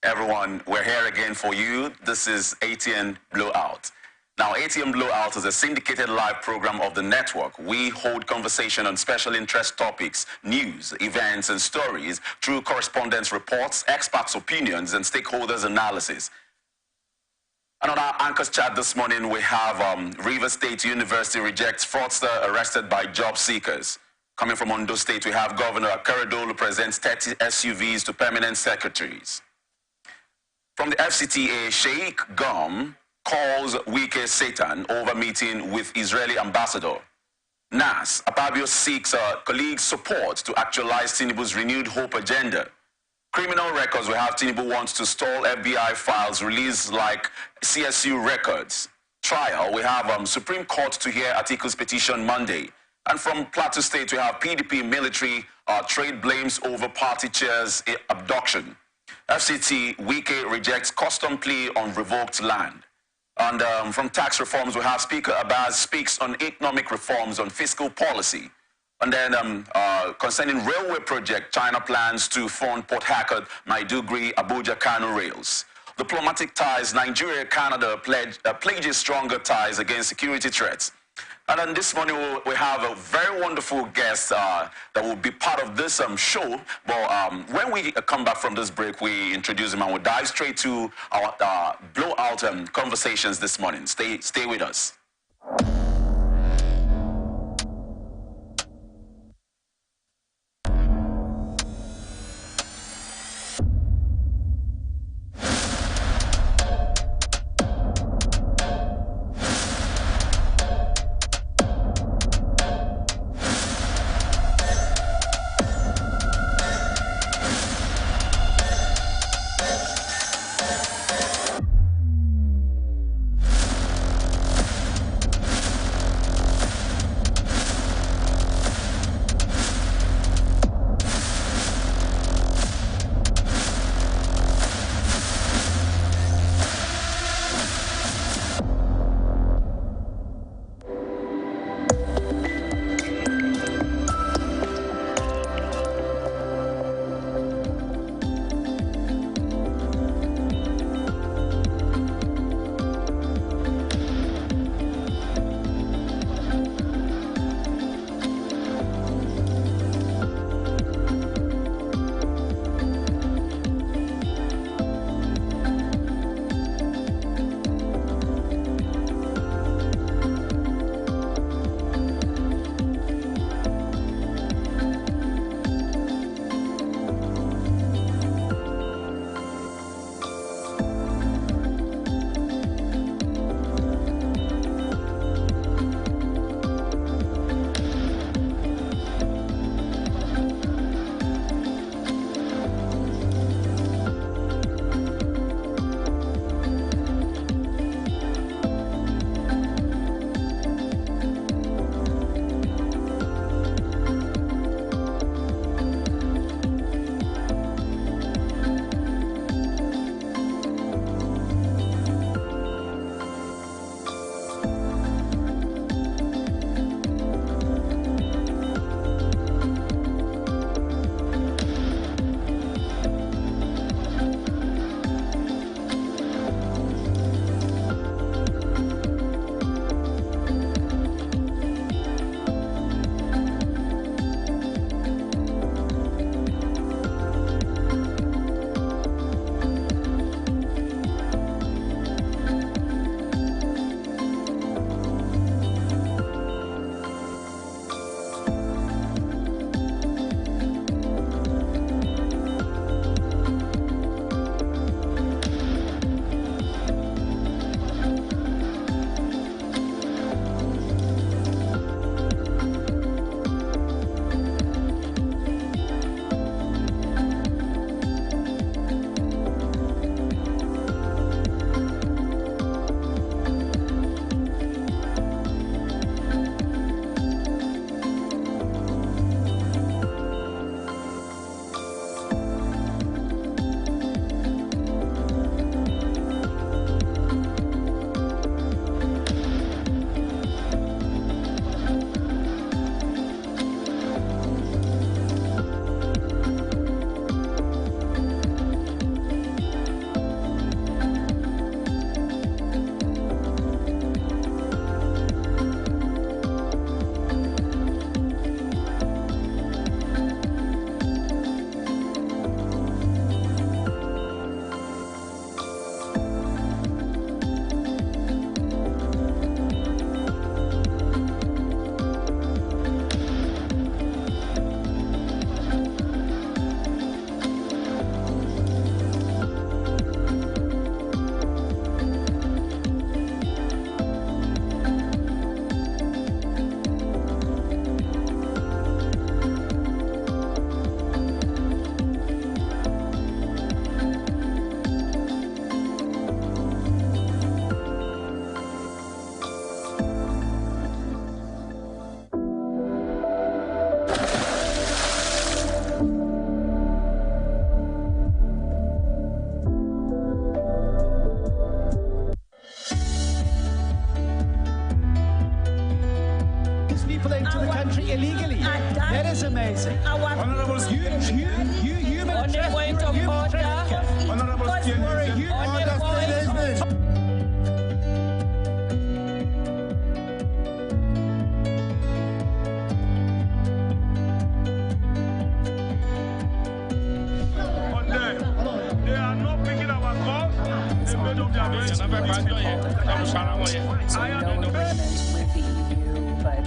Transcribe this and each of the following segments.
everyone. We're here again for you. This is ATN Blowout. Now, ATN Blowout is a syndicated live program of the network. We hold conversation on special interest topics, news, events, and stories through correspondence reports, experts' opinions, and stakeholders' analysis. And on our anchors chat this morning, we have Rivers State University rejects fraudster arrested by job seekers. Coming from Ondo State, we have Governor Akeredolu presents 30 SUVs to permanent secretaries. From the FCTA, Sheikh Gum calls Wike Satan over meeting with Israeli ambassador. NAS, Akpabio seeks colleagues' support to actualize Tinubu's renewed hope agenda. Criminal records, we have Tinubu wants to stall FBI files released like CSU records. Trial, we have Supreme Court to hear Atiku's petition Monday. And from Plateau State, we have PDP military trade blames over party chair's abduction. FCT, Wike rejects custom plea on revoked land. And from tax reforms, we have Speaker Abbas speaks on economic reforms on fiscal policy. And then concerning railway project, China plans to fund Port Harcourt, Maiduguri, Abuja, Kano rails. Diplomatic ties, Nigeria, Canada pledges stronger ties against security threats. And then this morning we have a very wonderful guest that will be part of this show. But when we come back from this break, we introduce him and we'll dive straight to our blowout conversations this morning. Stay with us. amazing. Honourable human point of order. Honourable They are not picking our calls. They made up their minds. I am in the with the EU, but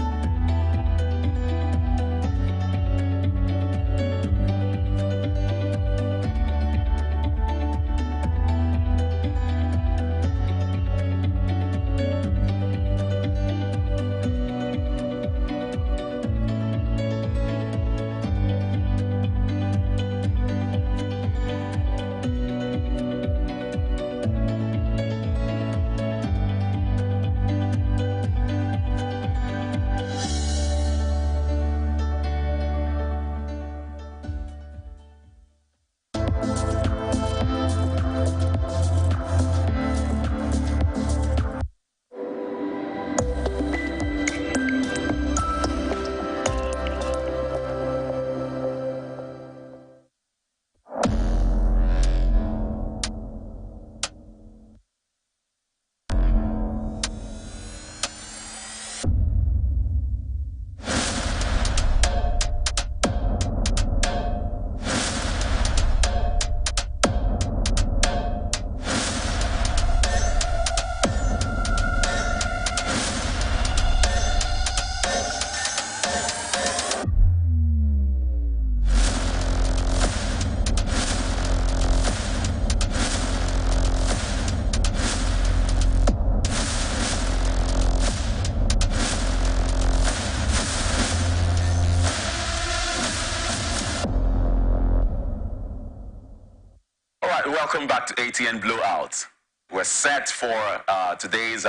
Welcome back to ATN Blowout. We're set for today's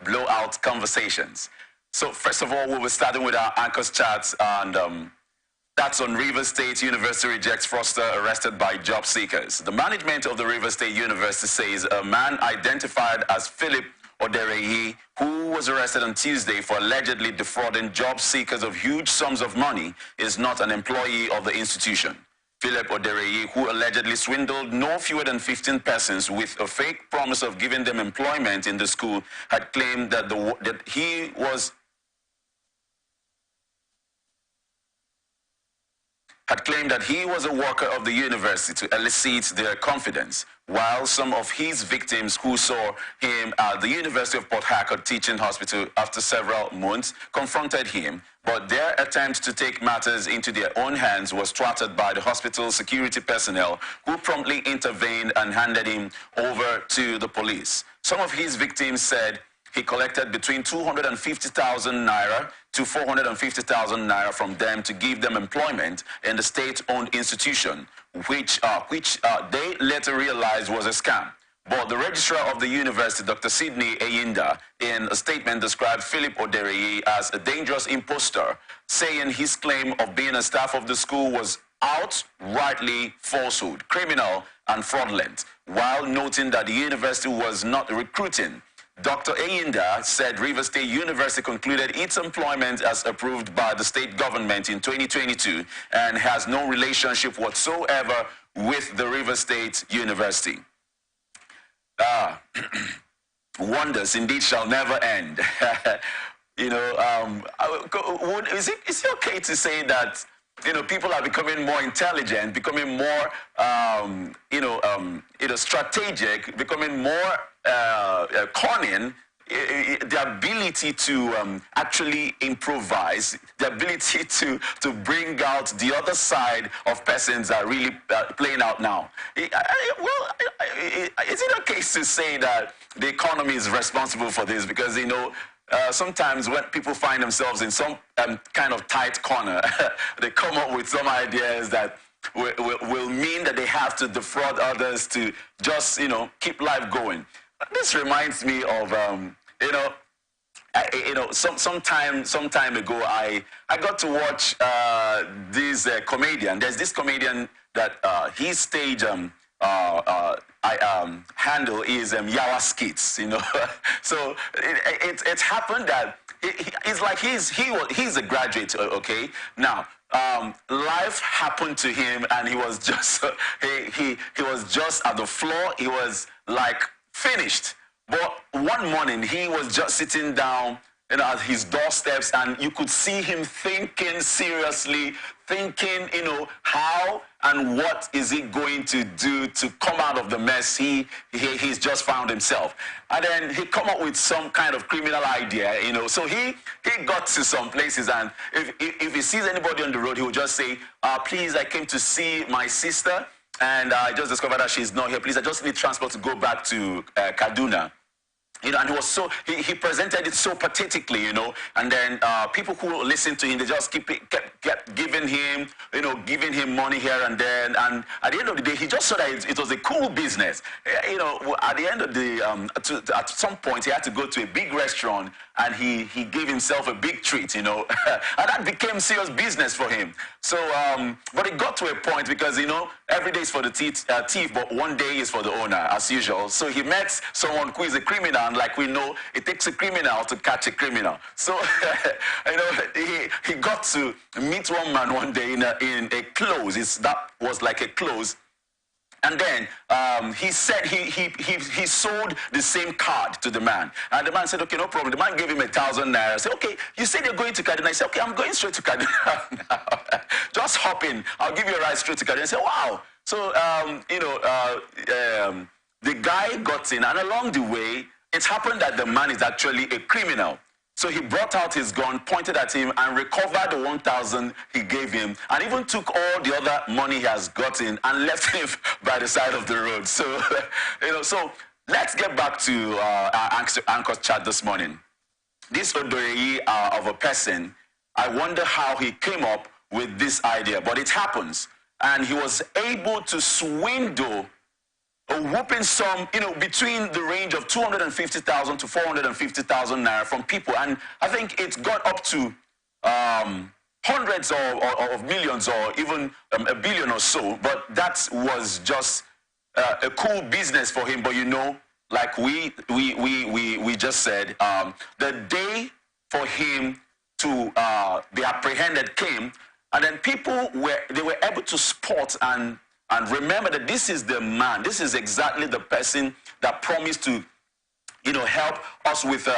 blowout conversations. So first of all, we'll be starting with our anchors charts, and that's on Rivers State University rejects fraudster arrested by job seekers. The management of the Rivers State University says a man identified as Philip Odereyi, who was arrested on Tuesday for allegedly defrauding job seekers of huge sums of money, is not an employee of the institution. Philip Odereyi, who allegedly swindled no fewer than 15 persons with a fake promise of giving them employment in the school, had claimed that he was a worker of the university to elicit their confidence, while some of his victims who saw him at the University of Port Harcourt Teaching Hospital after several months confronted him, but their attempt to take matters into their own hands was thwarted by the hospital security personnel, who promptly intervened and handed him over to the police. Some of his victims said he collected between 250,000 naira to 450,000 naira from them to give them employment in the state-owned institution, which they later realized was a scam. But the registrar of the university, Dr. Sidney Eyinda, in a statement described Philip Odereyi as a dangerous imposter, saying his claim of being a staff of the school was outrightly falsehood, criminal and fraudulent, while noting that the university was not recruiting. Dr. Eyinda said Rivers State University concluded its employment as approved by the state government in 2022 and has no relationship whatsoever with the Rivers State University. Wonders indeed shall never end. Is it okay to say that people are becoming more intelligent, becoming more strategic, becoming more cunning? The ability to actually improvise, the ability to bring out the other side of persons are really playing out now. Is it okay to say that the economy is responsible for this? Because, sometimes when people find themselves in some kind of tight corner, they come up with some ideas that will mean that they have to defraud others to just, keep life going. This reminds me of, some time ago, I got to watch this comedian. There's this comedian that his stage handle is Yawa Skits, So it's happened that it's like he's a graduate, okay? Now, life happened to him, and he was just he was just at the floor. He was like finished. But one morning he was just sitting down, at his doorsteps, and you could see him thinking seriously, thinking, how and what is he going to do to come out of the mess he's just found himself. And then he come up with some kind of criminal idea, So he got to some places, and if he sees anybody on the road, he will just say, please, I came to see my sister, and I just discovered that she's not here. Please, I just need transport to go back to Kaduna. And he presented it so pathetically, and then people who listened to him, they just kept giving him, giving him money here and then, and at the end of the day, he just saw that it was a cool business. At the end of the, at some point, he had to go to a big restaurant, and he gave himself a big treat, and that became serious business for him. So, but it got to a point because, every day is for the thief, but one day is for the owner, as usual. So he met someone who is a criminal, and like we know, it takes a criminal to catch a criminal. So, he got to meet one man one day in a close. That was like a close. And then he said he sold the same card to the man. And the man said, okay, no problem. The man gave him 1,000 naira. I said, okay, you said you're going to Kaduna. I said, okay, I'm going straight to Kaduna now. Just hop in. I'll give you a ride straight to Kaduna. I said, wow. So, the guy got in, and along the way, it happened that the man is actually a criminal. So he brought out his gun, pointed at him, and recovered the 1,000 he gave him, and even took all the other money he has gotten and left him by the side of the road. So, so let's get back to our anchor chat this morning. This Odoreyi of a person, I wonder how he came up with this idea, but it happens. And he was able to swindle a whooping sum, between the range of 250,000 to 450,000 naira from people. And I think it got up to hundreds of millions, or even a billion or so. But that was just a cool business for him. But like we just said, the day for him to be apprehended came, and then people were able to spot and remember that this is the man, this is exactly the person that promised to, help us with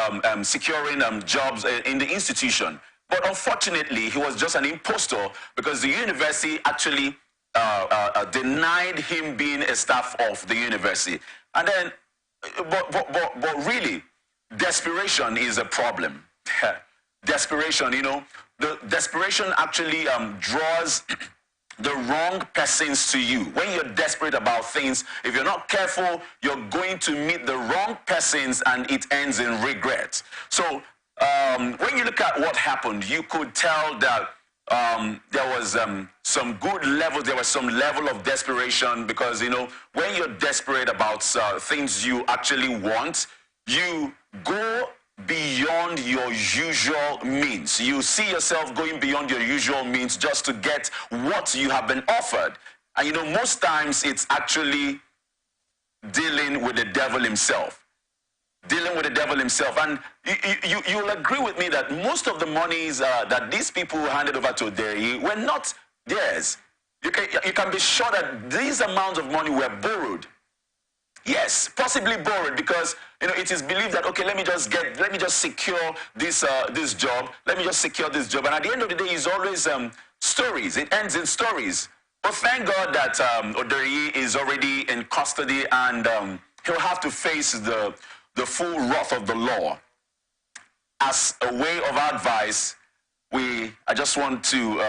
securing jobs in the institution. But unfortunately, he was just an impostor, because the university actually denied him being a staff of the university. And then, but really, desperation is a problem. Desperation, the desperation actually draws the wrong persons to you. When you're desperate about things, if you're not careful, you're going to meet the wrong persons, and it ends in regret. So when you look at what happened, you could tell that there was some good levels, there was some level of desperation, because, when you're desperate about things you actually want, you go beyond your usual means. You see yourself going beyond your usual means just to get what you have been offered. And most times it's actually dealing with the devil himself. Dealing with the devil himself. And you'll agree with me that most of the monies that these people handed over to Odoreyi were not theirs. You can be sure that these amounts of money were borrowed. Yes, possibly borrowed, because it is believed that, okay, let me just secure this this job. Let me just secure this job. And at the end of the day, it's always stories. It ends in stories. But thank God that Odoreyi is already in custody, and he'll have to face the full wrath of the law. As a way of advice, I just want to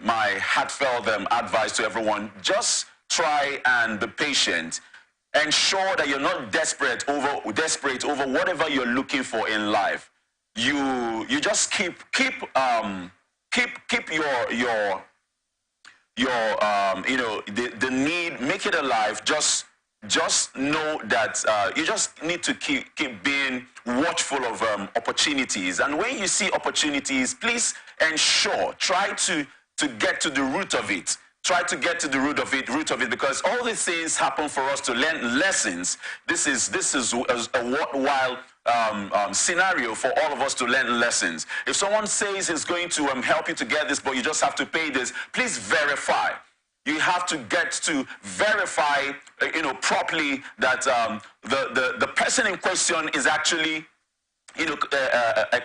my heartfelt advice to everyone: just try and be patient. Ensure that you're not desperate over whatever you're looking for in life. You just keep your the need, make it alive. Just know that you just need to keep being watchful of opportunities. And when you see opportunities, please try to get to the root of it. Try to get to the root of it, because all these things happen for us to learn lessons. This is a worthwhile scenario for all of us to learn lessons. If someone says he's going to help you to get this, but you just have to pay this, please verify. You have to get to verify, properly that the person in question is actually,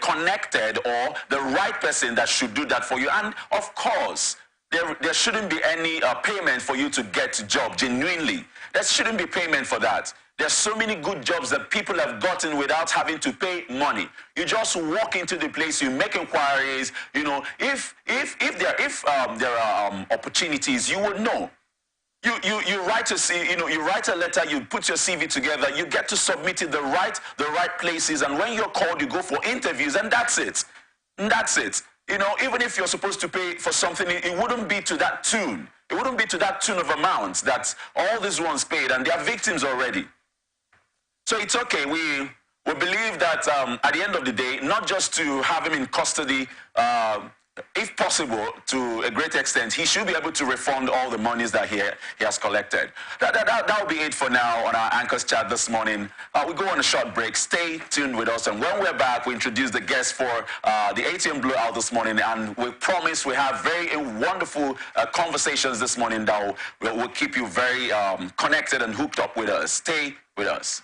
connected, or the right person that should do that for you. And of course, there shouldn't be any payment for you to get a job genuinely. There shouldn't be payment for that. There's so many good jobs that people have gotten without having to pay money. You just walk into the place, you make inquiries. If there are opportunities, you would know. You write you write a letter, you put your CV together, you get to submit it the right places, and when you're called, you go for interviews, and that's it. And that's it. Even if you're supposed to pay for something, it wouldn't be to that tune. It wouldn't be to that tune of amounts that all these ones paid, and they are victims already. So it's okay. We believe that at the end of the day, not just to have him in custody, if possible, to a great extent, he should be able to refund all the monies that he has collected. That will be it for now on our Anchors Chat this morning. We go on a short break. Stay tuned with us, and when we're back, we introduce the guests for the ATM Blowout this morning, and we promise we have very wonderful conversations this morning that will keep you very connected and hooked up with us. Stay with us.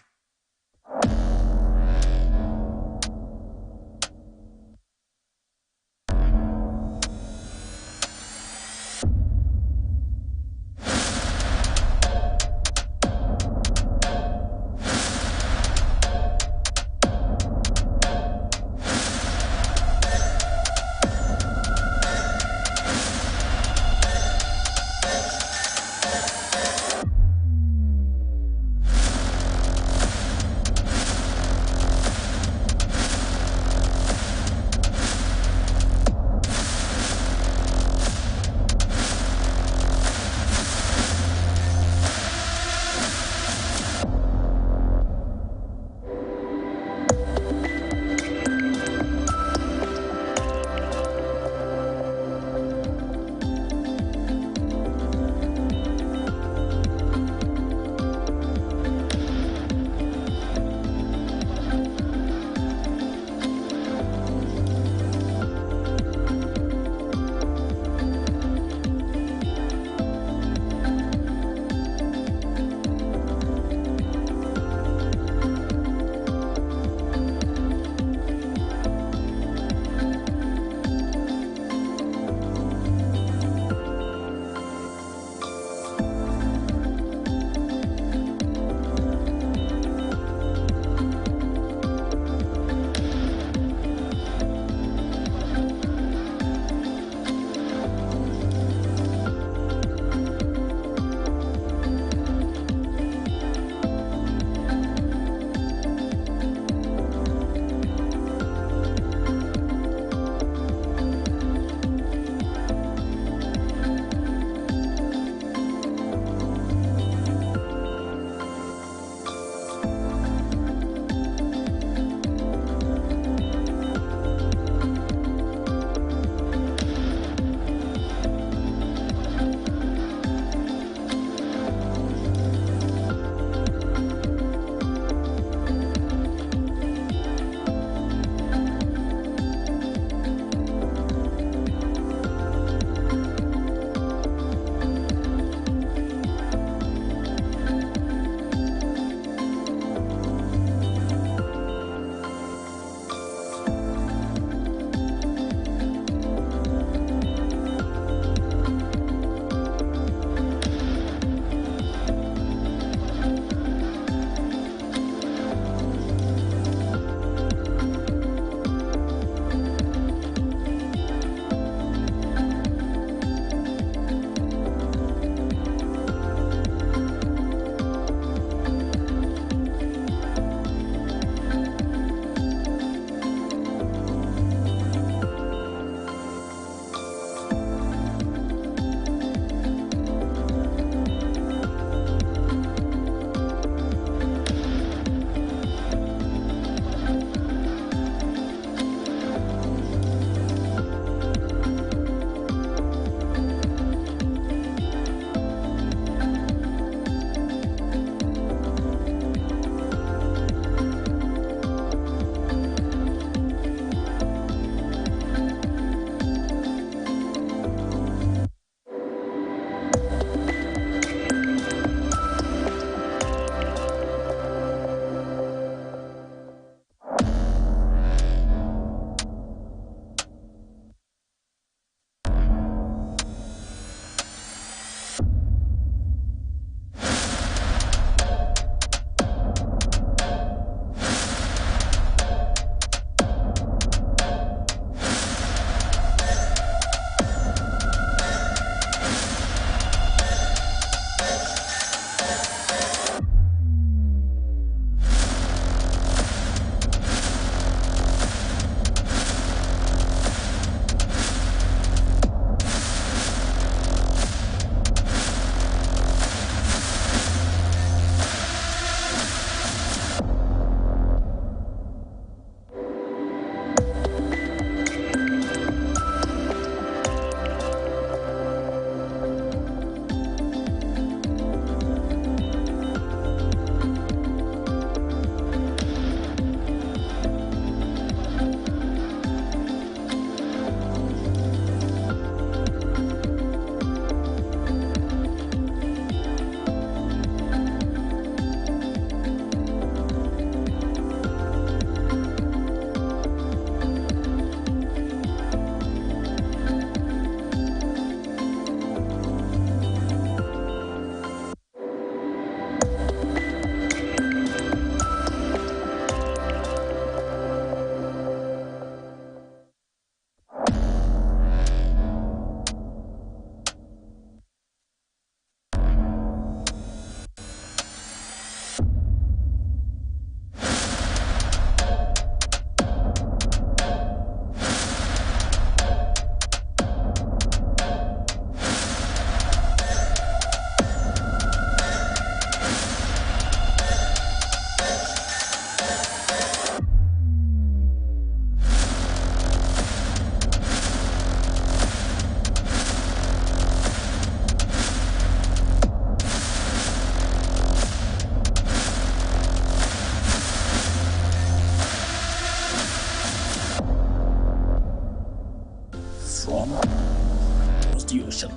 the ocean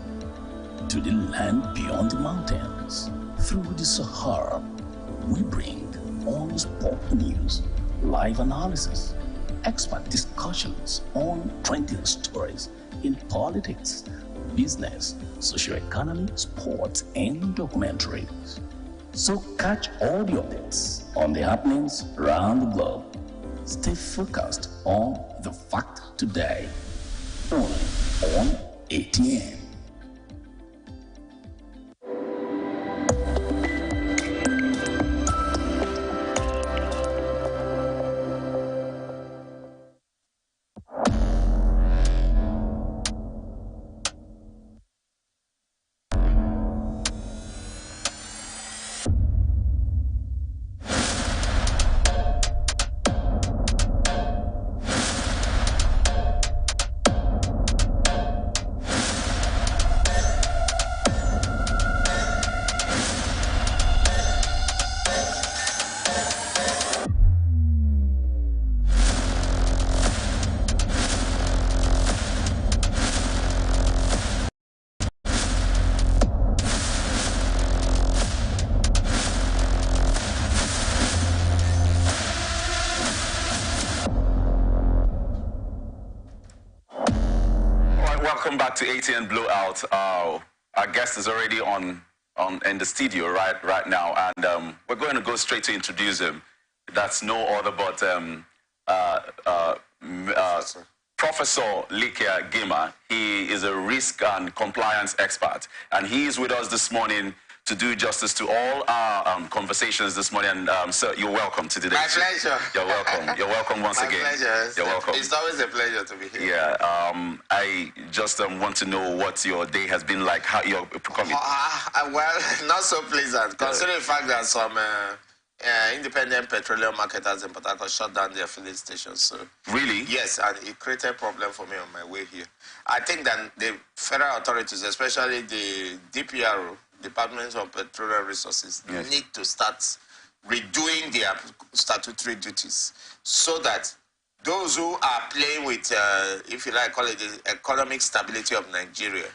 to the land beyond the mountains. Through the Sahara, we bring honest pop news, live analysis, expert discussions on trending stories in politics, business, socio-economy, sports, and documentaries. So catch all the updates on the happenings around the globe. Stay focused on the fact today, only on ATN. Welcome back to ATN Blowout. Our guest is already in the studio right now, and we're going to go straight to introduce him. That's no other but Professor Likia Gima. He is a risk and compliance expert, and he is with us this morning to do justice to all our conversations this morning. And sir, you're welcome to today's show. My pleasure. You're welcome. You're welcome once again. My pleasure. You're welcome. It's always a pleasure to be here. Yeah. I just want to know what your day has been like. How you're coming? Well, not so pleasant, considering the fact that some independent petroleum marketers in Port Harcourt shut down their filling stations. So Really? yes, and it created a problem for me on my way here. I think that the federal authorities, especially the DPRO, Department of Petroleum Resources, Yes. need to start redoing their statutory duties so that those who are playing with, if you like, call it the economic stability of Nigeria,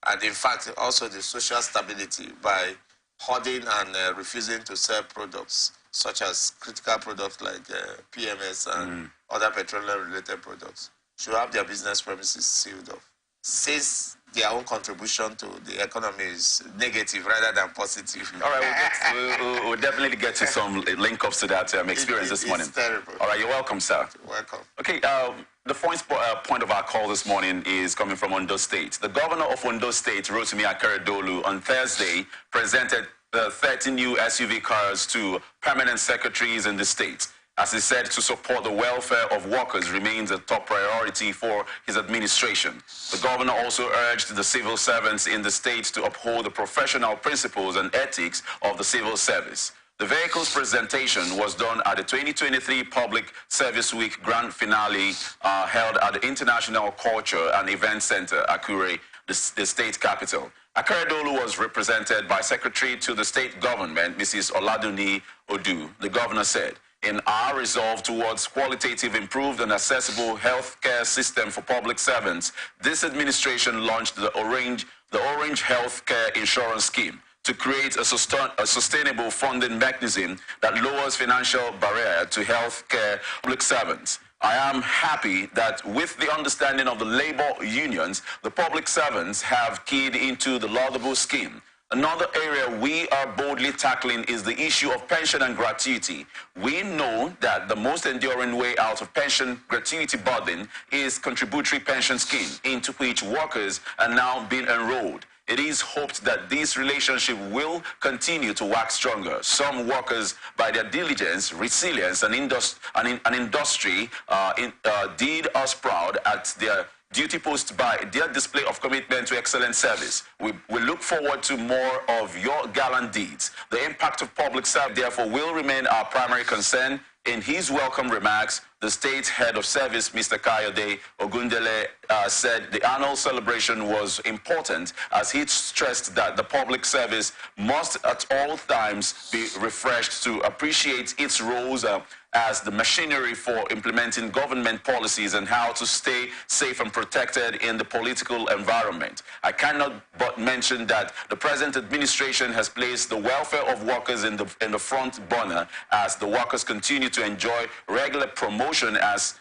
and in fact also the social stability by hoarding and refusing to sell products such as critical products like PMS and other petroleum-related products, should have their business premises sealed off, since their own contribution to the economy is negative rather than positive. All right, we'll definitely get to some link-ups to that experience this morning. It's terrible. All right, you're welcome, sir. Welcome. Okay, the point of our call this morning is coming from Ondo State. The governor of Ondo State, Rotimi Akeredolu, on Thursday presented 30 new SUV cars to permanent secretaries in the state. As he said, to support the welfare of workers remains a top priority for his administration. The governor also urged the civil servants in the state to uphold the professional principles and ethics of the civil service. The vehicle's presentation was done at the 2023 Public Service Week Grand Finale held at the International Culture and Event Center, Akure, the state capital. Akeredolu was represented by Secretary to the State Government, Mrs. Oladuni Odu. The governor said, "In our resolve towards qualitative, improved and accessible healthcare system for public servants, this administration launched the Orange Healthcare Insurance Scheme to create a sustainable funding mechanism that lowers financial barrier to healthcare public servants. I am happy that with the understanding of the labor unions, the public servants have keyed into the laudable scheme. Another area we are boldly tackling is the issue of pension and gratuity. We know that the most enduring way out of pension gratuity burden is contributory pension scheme, into which workers are now being enrolled. It is hoped that this relationship will continue to wax stronger. Some workers, by their diligence, resilience, and industry, did us proud at their duty post by their display of commitment to excellent service. We look forward to more of your gallant deeds. The impact of public service, therefore, will remain our primary concern. In his welcome remarks, the state head of service, Mr. Kayode Ogundele said the annual celebration was important as he stressed that the public service must at all times be refreshed to appreciate its roles as the machinery for implementing government policies and how to stay safe and protected in the political environment. I cannot but mention that the present administration has placed the welfare of workers in the front burner as the workers continue to enjoy regular promotion as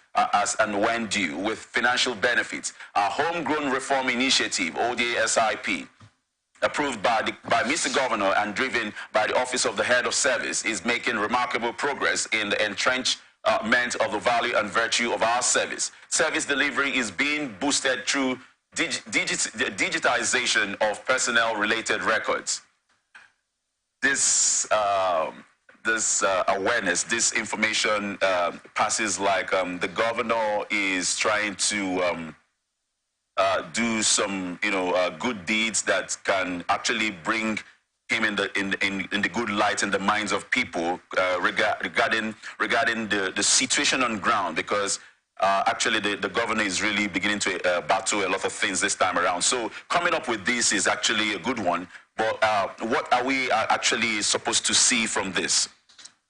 and when due with financial benefits. Our homegrown reform initiative, ODSIP, approved by Mr. Governor and driven by the Office of the Head of Service, is making remarkable progress in the entrenchment of the value and virtue of our service. Service delivery is being boosted through digitization of personnel-related records. This awareness, this information passes like the governor is trying to do some, good deeds that can actually bring him in the good light in the minds of people regarding the situation on ground, because actually the governor is really beginning to battle a lot of things this time around. So coming up with this is actually a good one. But what are we actually supposed to see from this?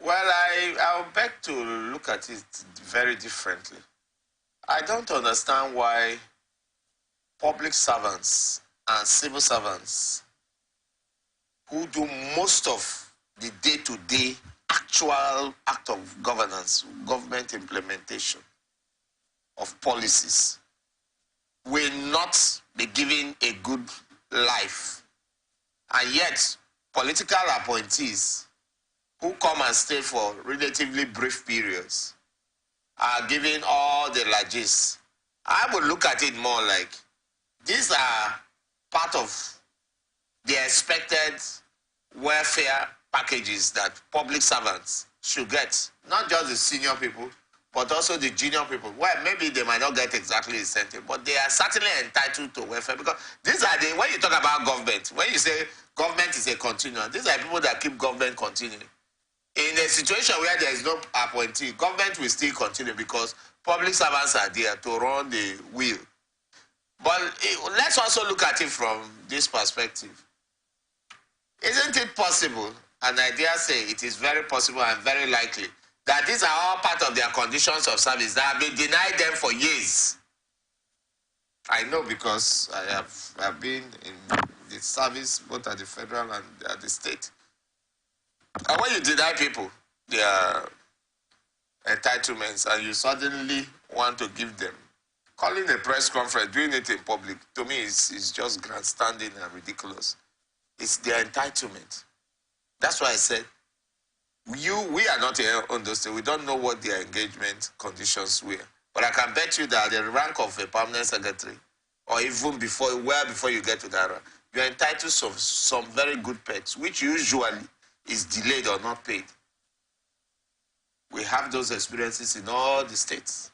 Well, I'll beg to look at it very differently. I don't understand why public servants and civil servants who do most of the day-to-day actual act of governance, government implementation of policies, will not be given a good life. And yet, political appointees who come and stay for relatively brief periods are given all the largesse. I would look at it more like these are part of the expected welfare packages that public servants should get. Not just the senior people, but also the junior people. Well, maybe they might not get exactly the same thing, but they are certainly entitled to welfare, because these are when you talk about government, when you say government is a continuum, these are people that keep government continuing. In a situation where there is no appointee, government will still continue because public servants are there to run the wheel. But let's also look at it from this perspective. Isn't it possible, and I dare say it is very possible and very likely, that these are all part of their conditions of service that have been denied them for years? I know, because I have been in the service both at the federal and at the state. And when you deny people their entitlements and you suddenly want to give them, calling a press conference, doing it in public, to me is just grandstanding and ridiculous. It's their entitlement. That's why I said, we are not here on those things. We don't know what their engagement conditions were. But I can bet you that the rank of a permanent secretary, or even before you get to that rank, you're entitled to some very good perks, which usually is delayed or not paid. We have those experiences in all the states,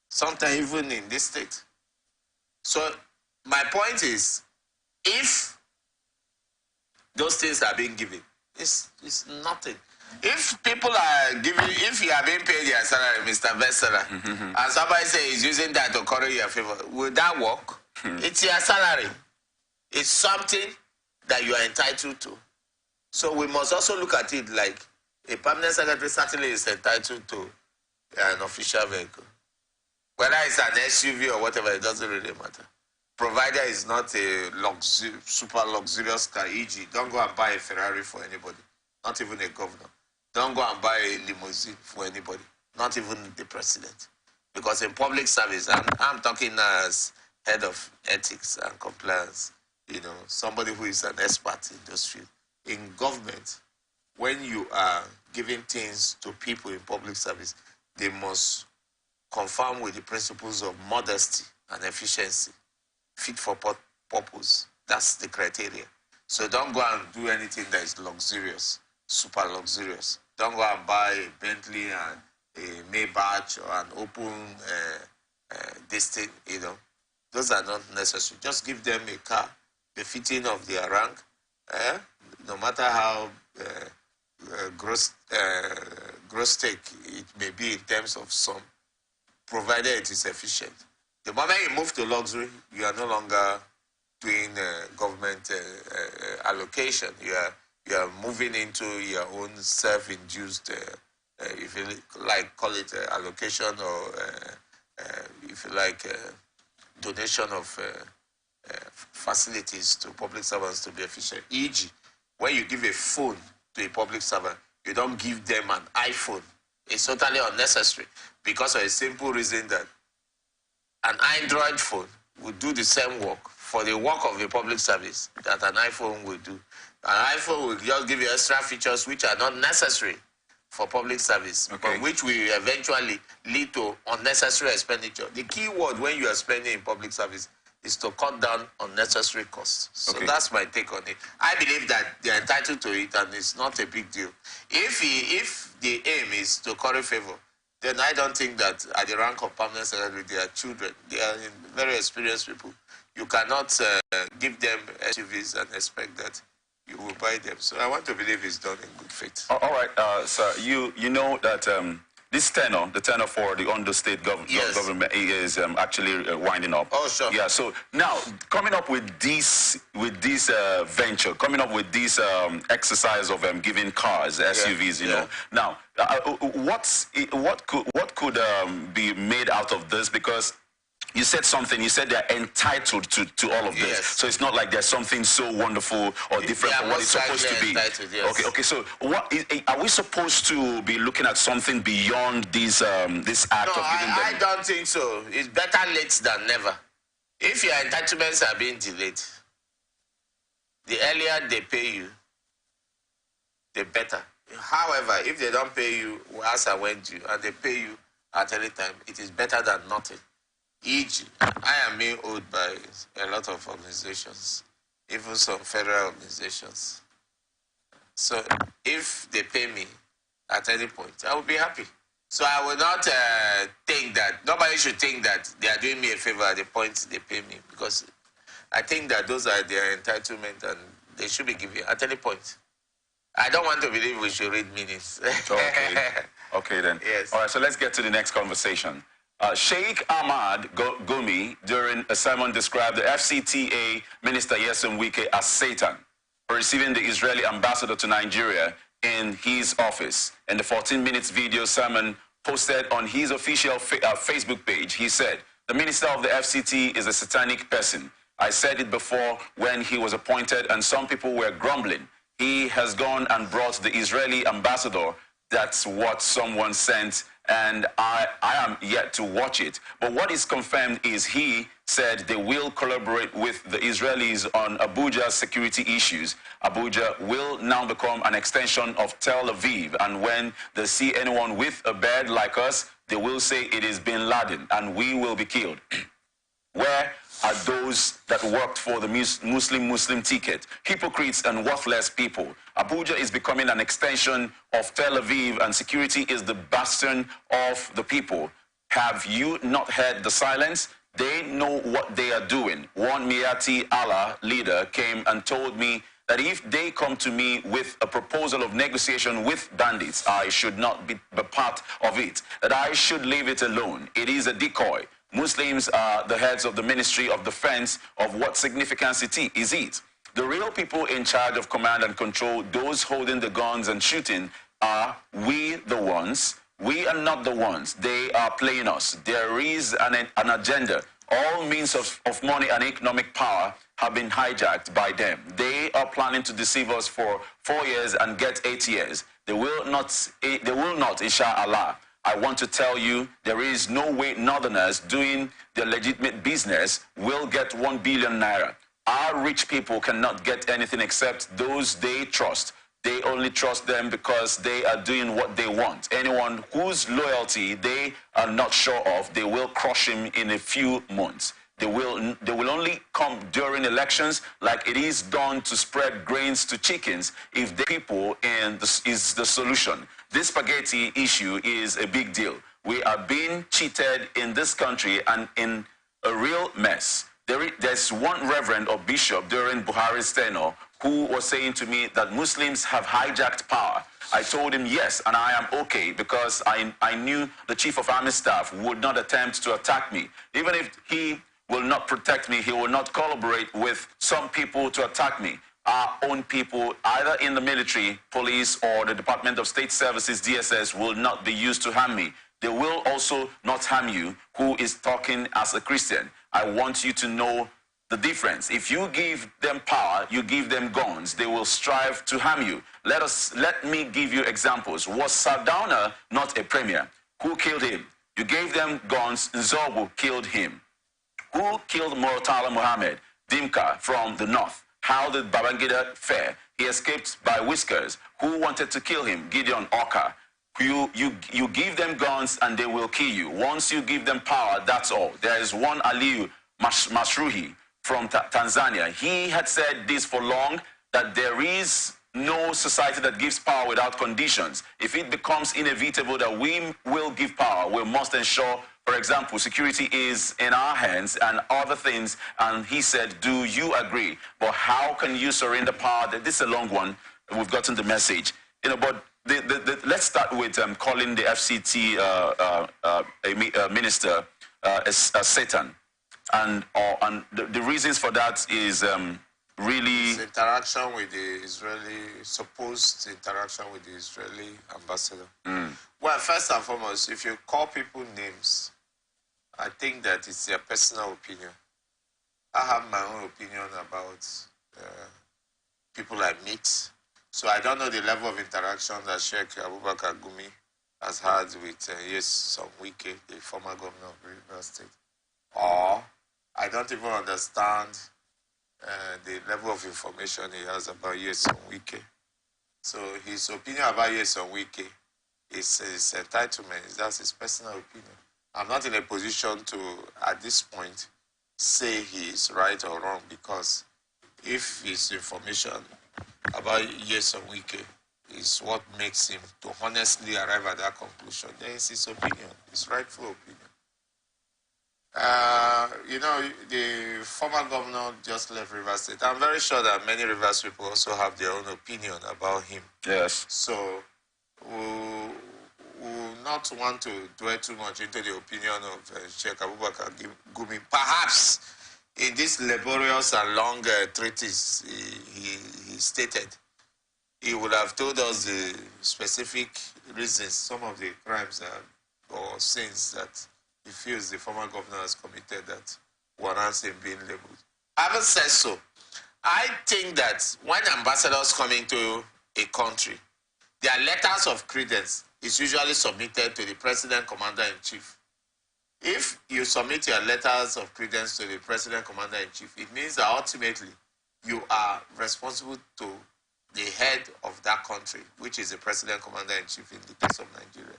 sometimes even in this state. So my point is, if those things are being given, it's nothing. If people are giving, if you are being paid your salary, Mr. Vessera, and somebody says he's using that to curry your favor, will that work? It's your salary. It's something that you are entitled to. So we must also look at it like a permanent secretary certainly is entitled to an official vehicle. Whether it's an SUV or whatever, it doesn't really matter. Provided it's not a super luxurious car, e.g., don't go and buy a Ferrari for anybody, not even a governor. Don't go and buy a limousine for anybody, not even the president. Because in public service, I'm talking as head of ethics and compliance, somebody who is an expert in those fields. In government, when you are giving things to people in public service, they must conform with the principles of modesty and efficiency, fit for purpose. That's the criteria. So don't go and do anything that is luxurious, super luxurious. Don't go and buy a Bentley and a Maybach or an open this thing, Those are not necessary. Just give them a car befitting of their rank, no matter how gross stake it may be in terms of sum, provided it is efficient. The moment you move to luxury, you are no longer doing government allocation. You are moving into your own self-induced, if you like, call it allocation, or if you like, donation of facilities to public servants to be efficient. E.g., when you give a phone to a public servant, you don't give them an iPhone. It's totally unnecessary, because of a simple reason that an Android phone will do the same work for the work of a public service that an iPhone will do. An iPhone will just give you extra features which are not necessary for public service, but which will eventually lead to unnecessary expenditure. The key word when you are spending in public service is to cut down unnecessary costs. So that's my take on it. I believe that they are entitled to it, and it's not a big deal. If the aim is to curry favor, then I don't think that at the rank of permanent secretary, they are children. They are very experienced people. You cannot give them SUVs and expect that you will buy them. So I want to believe it's done in good faith. All right, sir, you know that this tenor, the tenor for the understate government is actually winding up. Oh, sure. Yeah, so now, coming up with this venture, coming up with this exercise of giving cars, SUVs, you know. Now, what could be made out of this? Because you said something. You said they're entitled to all of this. Yes. So it's not like there's something so wonderful or different from what it's supposed to be. Yes. Okay. So what are we supposed to be looking at something beyond this this act of giving them? I don't think so. It's better late than never. If your entitlements are being delayed, the earlier they pay you, the better. However, if they don't pay you as I went due, and they pay you at any time, it is better than nothing. E.g., I am being owed by a lot of organizations, even some federal organizations. So if they pay me at any point, I will be happy. So I will not think that, nobody should think that they are doing me a favor at the point they pay me, because I think that those are their entitlement and they should be given at any point. I don't want to believe we should read minutes. Okay then. Yes. All right, so let's get to the next conversation. Sheikh Ahmad Gumi, during a sermon, described the FCTA Minister Nyesom Wike as Satan for receiving the Israeli ambassador to Nigeria in his office. In the 14-minute video sermon posted on his official Facebook page, he said, "The minister of the FCT is a satanic person. I said it before when he was appointed and some people were grumbling. He has gone and brought the Israeli ambassador. That's what someone sent, and I am yet to watch it. But what is confirmed is he said they will collaborate with the Israelis on Abuja's security issues. Abuja will now become an extension of Tel Aviv, and when they see anyone with a beard like us, they will say it is Bin Laden, and we will be killed." Where are those that worked for the Muslim ticket? Hypocrites and worthless people. Abuja is becoming an extension of Tel Aviv, and security is the bastion of the people. Have you not heard the silence? They know what they are doing. One Miati Allah leader came and told me that if they come to me with a proposal of negotiation with bandits, I should not be part of it, that I should leave it alone. It is a decoy. Muslims are the heads of the Ministry of Defense. Of what significance is it? The real people in charge of command and control, those holding the guns and shooting, are we the ones? We are not the ones. They are playing us. There is an agenda. All means of money and economic power have been hijacked by them. They are planning to deceive us for 4 years and get 8 years. They will not, inshallah. I want to tell you, there is no way Northerners doing their legitimate business will get 1 billion naira. Our rich people cannot get anything except those they trust. They only trust them because they are doing what they want. Anyone whose loyalty they are not sure of, they will crush him in a few months. They will only come during elections, like it is done to spread grains to chickens, if the people is the solution. This spaghetti issue is a big deal. We are being cheated in this country and in a real mess. There's one reverend or bishop during Buhari's tenure who was saying to me that Muslims have hijacked power. I told him yes, and I am okay, because I knew the Chief of Army Staff would not attempt to attack me. Even if he will not protect me, he will not collaborate with some people to attack me. Our own people, either in the military, police, or the Department of State Services, DSS, will not be used to harm me. They will also not harm you, who is talking as a Christian. I want you to know the difference. If you give them power, you give them guns, they will strive to harm you. Let me give you examples. Was Sardauna not a premier? Who killed him? You gave them guns, Nzobu killed him. Who killed Murtala Mohammed? Dimka from the north. How did Babangida fare? He escaped by whiskers. Who wanted to kill him? Gideon Oka. You give them guns and they will kill you. Once you give them power, that's all. There is one Aliyu Mashruhi from Tanzania. He had said this for long, that there is no society that gives power without conditions. If it becomes inevitable that we will give power, we must ensure, for example, security is in our hands and other things. And he said, do you agree? But how can you surrender power? This is a long one. We've gotten the message. But let's start with calling the FCT minister Satan. And the reasons for that is really... It's interaction with the Israeli, supposed interaction with the Israeli ambassador. Well, first and foremost, if you call people names, I think that it's their personal opinion. I have my own opinion about people I meet. So I don't know the level of interaction that Sheikh Abubakar Gumi has had with Yes Wike, the former governor of Rivers State. Or I don't even understand the level of information he has about Yes Wike. So his opinion about Yes Wike is his entitlement. That's his personal opinion. I'm not in a position to, at this point, say he is right or wrong, because if his information about Yes Wike is what makes him to honestly arrive at that conclusion, then it's his opinion, his rightful opinion. The former governor just left Rivers State. I'm very sure that many Rivers people also have their own opinion about him. Yes. So we will not want to dwell too much into the opinion of Sheikh Abubakar Gumi. Perhaps in this laborious and long treatise he stated, he would have told us the specific reasons, some of the crimes or sins that he feels the former governor has committed that warrants him being labeled. Having said so, I think that when ambassadors come into a country, their letters of credence is usually submitted to the President Commander-in-Chief. If you submit your letters of credence to the President Commander-in-Chief, it means that ultimately you are responsible to the head of that country, which is the President Commander-in-Chief in the case of Nigeria.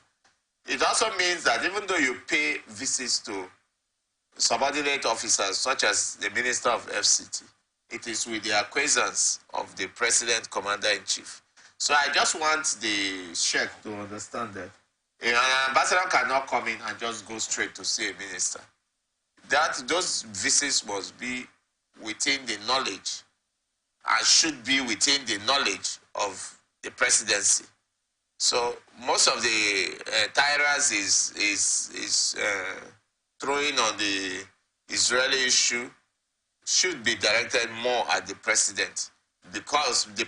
It also means that even though you pay visits to subordinate officers, such as the Minister of FCT, it is with the acquiescence of the President Commander-in-Chief. So I just want the Sheikh to understand that an ambassador cannot come in and just go straight to see a minister. Those visits must be within the knowledge and should be within the knowledge of the presidency. So most of the tirades is throwing on the Israeli issue should be directed more at the president, because it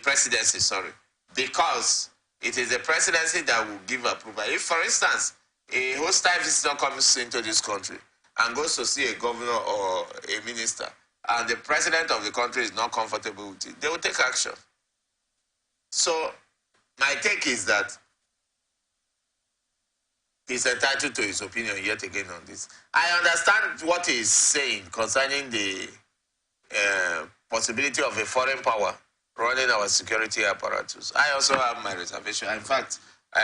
is the presidency that will give approval. If, for instance, a hostile visitor comes into this country and goes to see a governor or a minister, and the president of the country is not comfortable with it, they will take action. So my take is that he's entitled to his opinion yet again on this. I understand what he's saying concerning the possibility of a foreign power running our security apparatus. I also have my reservation. In fact, I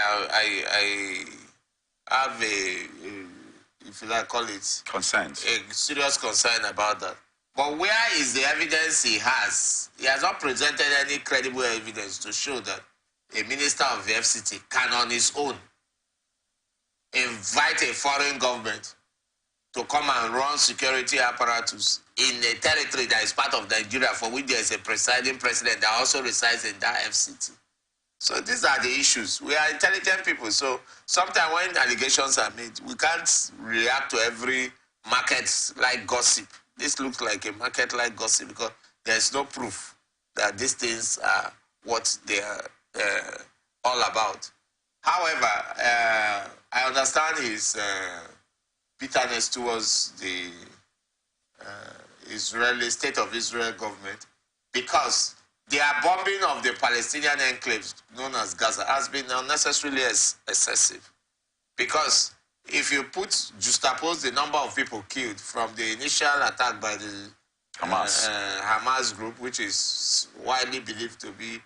have if you like call it, concerns. A serious concern about that. But where is the evidence he has? He has not presented any credible evidence to show that a minister of the FCT can on his own invite a foreign government to come and run security apparatus in a territory that is part of Nigeria, for which there is a presiding president that also resides in that FCT. So these are the issues. We are intelligent people, so sometimes when allegations are made, we can't react to every market-like gossip. This looks like a market-like gossip because there's no proof that these things are what they are all about. However, I understand his bitterness towards the Israeli State of Israel government because their bombing of the Palestinian enclaves known as Gaza has been unnecessarily excessive. Because if you juxtapose the number of people killed from the initial attack by the Hamas group, which is widely believed to be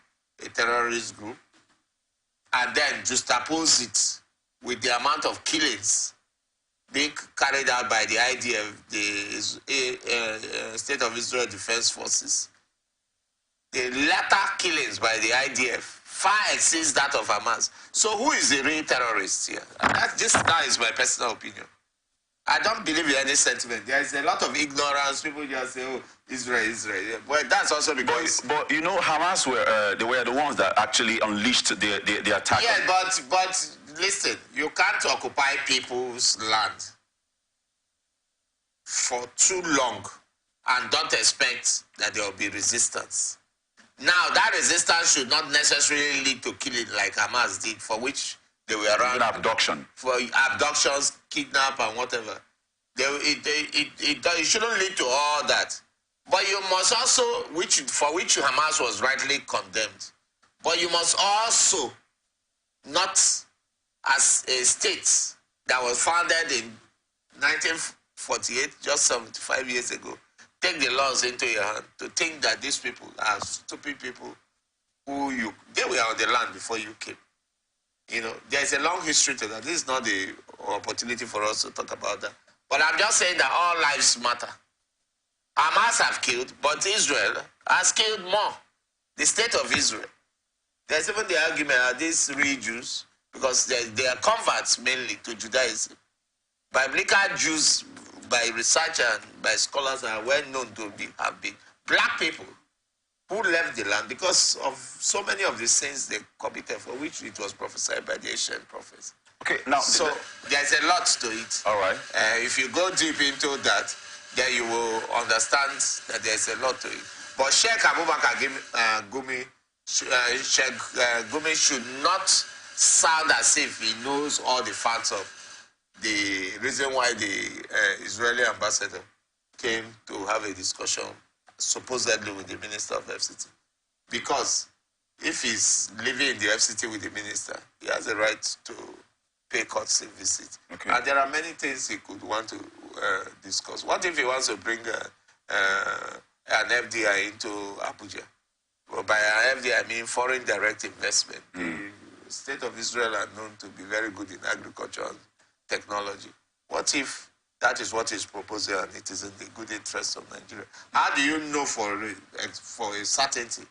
a terrorist group, and then juxtapose it with the amount of killings being carried out by the IDF, the State of Israel Defense Forces, the latter killings by the IDF far exceeds that of Hamas. So who is the real terrorist here? That is my personal opinion. I don't believe in any sentiment. There is a lot of ignorance. People just say, oh, Israel. Yeah. But that's also because... But you know, Hamas they were the ones that actually unleashed the attack. Yeah, but listen, you can't occupy people's land for too long and don't expect that there will be resistance. Now, that resistance should not necessarily lead to killing like Hamas did, for which they were around. Even abduction. For abductions, kidnap, and whatever. It shouldn't lead to all that. But you must also, for which Hamas was rightly condemned, but you must also not, as a state that was founded in 1948, just 75 years ago, take the laws into your hand to think that these people are stupid people they were on the land before you came. You know, there's a long history to that. This is not the opportunity for us to talk about that. But I'm just saying that all lives matter. Hamas have killed, but Israel has killed more. The state of Israel. There's even the argument that these real Jews, because they are converts mainly to Judaism. Biblical Jews, by research and by scholars, are well known to have been black people who left the land because of so many of the sins they committed, for which it was prophesied by the ancient prophets. Okay, now... So there's a lot to it. All right. If you go deep into that, then you will understand that there's a lot to it. But Sheikh Abubakar Gumi should not sound as if he knows all the facts of the reason why the Israeli ambassador came to have a discussion supposedly with the minister of FCT. Because if he's living in the FCT with the minister, he has a right to pay courtesy visit. Okay. And there are many things he could want to discuss. What if he wants to bring an FDI into Abuja? Well, by an FDI, I mean foreign direct investment. The state of Israel are known to be very good in agriculture and technology. What if that is what is proposing and it is in the good interest of Nigeria? How do you know for a certainty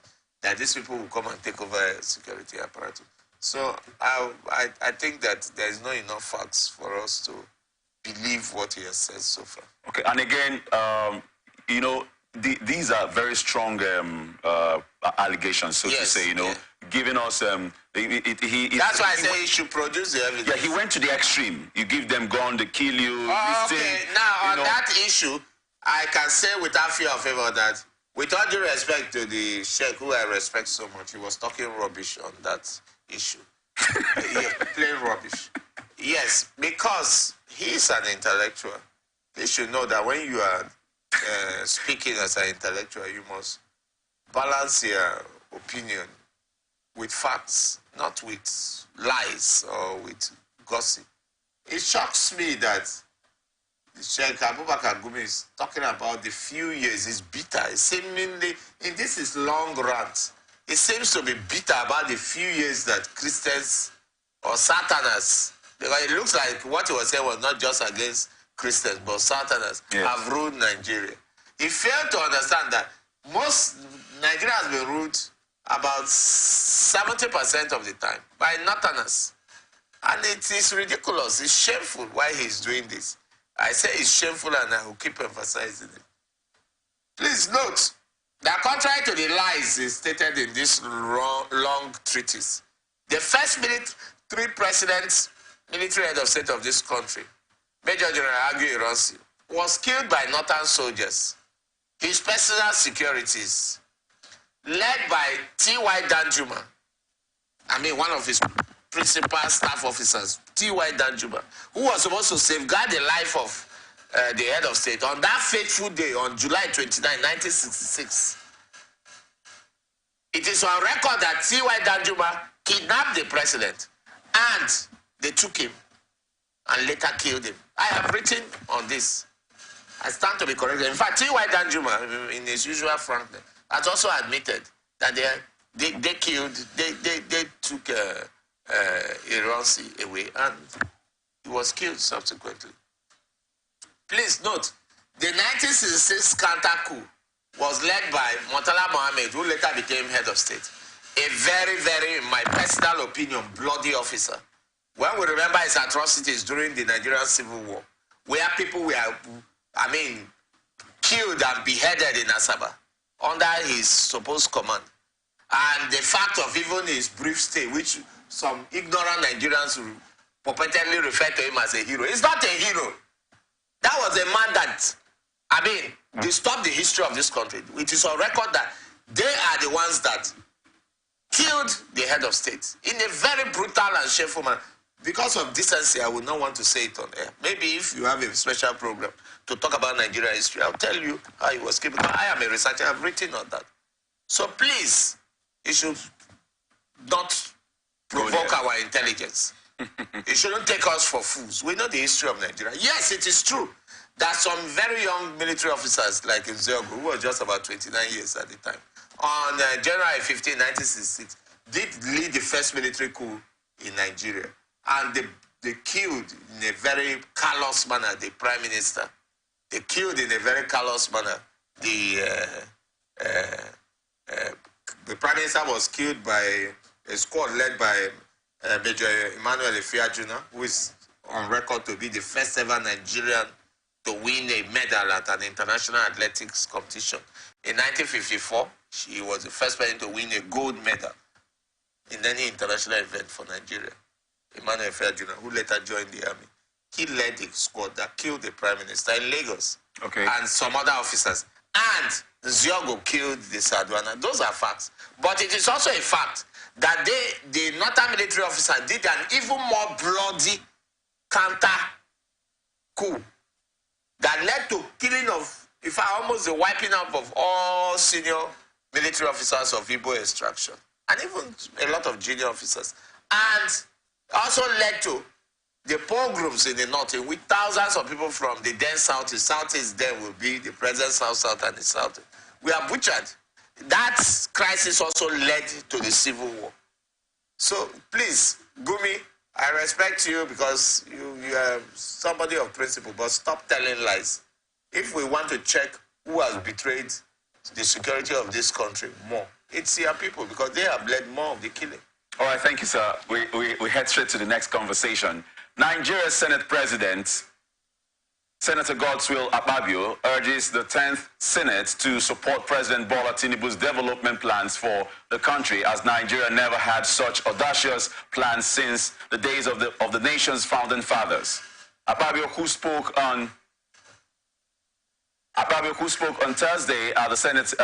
that these people will come and take over a security apparatus? So I think that there is not enough facts for us to believe what he has said so far. Okay, and again, you know, these are very strong allegations, so to say, you know, giving us... That's why I say he should produce the evidence. Yeah, he went to the extreme. You give them gun, they kill you. Oh, okay, now on that issue, I can say without fear of favor that, with all due respect to the Sheikh, who I respect so much, he was talking rubbish on that issue. Plain rubbish. Yes, because he's an intellectual. He should know that when you are speaking as an intellectual, you must balance your opinion with facts, not with lies or with gossip. It shocks me that Sheikh Abubakar Gumi is talking about the few years. It's bitter. It's seemingly, in this is long rant, it seems to be bitter about the few years that Christians or Satanists, because it looks like what he was saying was not just against Christians, but Satanists have ruled Nigeria. He failed to understand that Nigeria has been ruled about 70% of the time by Northerners. And it is ridiculous. It's shameful why he's doing this. I say it's shameful and I will keep emphasizing it. Please note that contrary to the lies stated in this long treatise, the first military president, military head of state of this country, Major General Agu Ironsi, was killed by northern soldiers. His personal securities, led by T.Y. Danjuma, one of his principal staff officers, T.Y. Danjuma, who was supposed to safeguard the life of the head of state on that fateful day on July 29, 1966. It is on record that T.Y. Danjuma kidnapped the president and they took him and later killed him. I have written on this. I stand to be corrected. In fact, T.Y. Danjuma, in his usual frankness, has also admitted that they took Ironsi away and he was killed subsequently. Please note, the 1966 counter-coup was led by Murtala Mohammed, who later became head of state. A very, very, in my personal opinion, bloody officer. When we remember his atrocities during the Nigerian Civil War, where people were, killed and beheaded in Asaba under his supposed command. And the fact of even his brief stay, which some ignorant Nigerians purportedly refer to him as a hero. He's not a hero. That was a man that, disturbed the history of this country. It is on record that they are the ones that killed the head of state in a very brutal and shameful manner. Because of decency, I would not want to say it on air. Maybe if you have a special program to talk about Nigerian history, I'll tell you how he was killed. I am a researcher. I've written on that. So please, you should not provoke our intelligence. You shouldn't take us for fools. We know the history of Nigeria. Yes, it is true that some very young military officers like Nzeogo, who was just about 29 years at the time, on January 15, 1966, did lead the first military coup in Nigeria. And they killed in a very callous manner the prime minister. They killed in a very callous manner the prime minister was killed by a squad led by Major Emmanuel Efiajuna, who is on record to be the first ever Nigerian to win a medal at an international athletics competition. In 1954, she was the first person to win a gold medal in any international event for Nigeria. Emmanuel Efiajuna, who later joined the army. He led the squad that killed the prime minister in Lagos. Okay. And some other officers. And Nzeogo killed the Sadwana. Those are facts. But it is also a fact that the northern military officer did an even more bloody counter-coup that led to killing of, in fact, almost the wiping up of all senior military officers of Igbo extraction. And even a lot of junior officers. And also led to the pogroms in the north, in which thousands of people from the then southeast then will be the present south and the south. We are butchered. That crisis also led to the civil war. So please, Gumi, I respect you because you are somebody of principle, but stop telling lies. If we want to check who has betrayed the security of this country more, it's your people, because they have led more of the killing. All right, thank you, sir. We head straight to the next conversation. Nigeria's Senate President, Senator Godswill Akpabio, urges the 10th Senate to support President Bola Tinubu's development plans for the country, as Nigeria never had such audacious plans since the days of the nation's founding fathers. Akpabio, who spoke on Thursday at the Senate's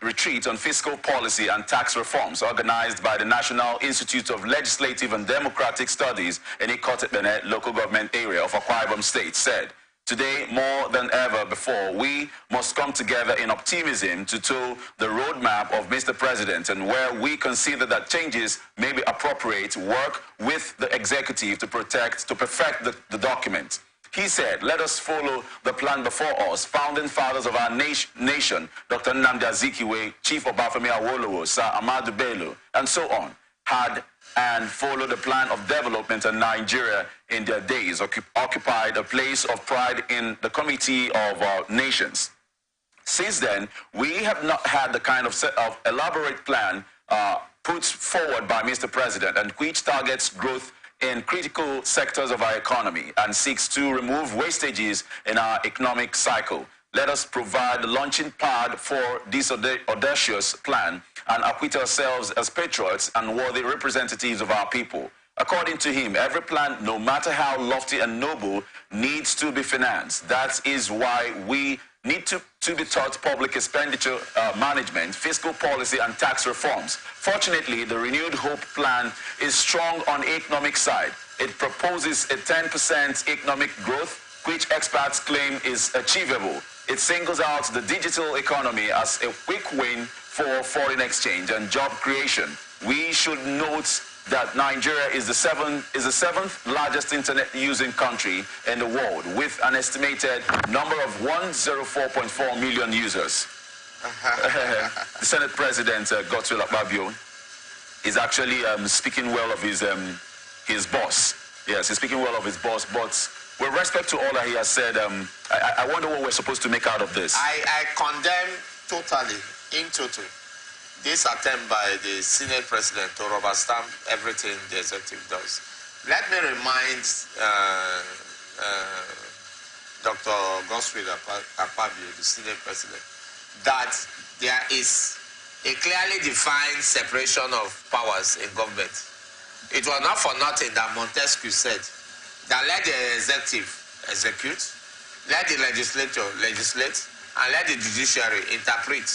retreat on fiscal policy and tax reforms organized by the National Institute of Legislative and Democratic Studies in Ikotepene local government area of Akwa Ibom State, said, "Today, more than ever before, we must come together in optimism to toe the roadmap of Mr. President, and where we consider that changes may be appropriate, work with the executive to perfect the document." He said, "Let us follow the plan before us. Founding fathers of our nation, Dr. Nnamdi Azikiwe, Chief Obafemi Awolowo, Sir Ahmadu Bello, and so on, had and followed the plan of development, and Nigeria in their days occupied a place of pride in the Committee of Nations. Since then, we have not had the kind of elaborate plan put forward by Mr. President, and which targets growth in critical sectors of our economy and seeks to remove wastages in our economic cycle. Let us provide the launching pad for this audacious plan and acquit ourselves as patriots and worthy representatives of our people. According to him, every plan, no matter how lofty and noble, needs to be financed. That is why we need to be taught public expenditure management, fiscal policy, and tax reforms. Fortunately, the Renewed Hope plan is strong on the economic side. It proposes a 10% economic growth, which experts claim is achievable. It singles out the digital economy as a quick win for foreign exchange and job creation. We should note that Nigeria is the seventh largest internet-using country in the world, with an estimated number of 104.4 million users. The Senate President, Godswill Akpabio, is actually speaking well of his boss. Yes, he's speaking well of his boss, but with respect to all that he has said, I wonder what we're supposed to make out of this. I condemn totally, in total, this attempt by the Senate President to rubber stamp everything the executive does. Let me remind Dr. Godswill Akpabio, the Senate President, that there is a clearly defined separation of powers in government. It was not for nothing that Montesquieu said that let the executive execute, let the legislature legislate, and let the judiciary interpret.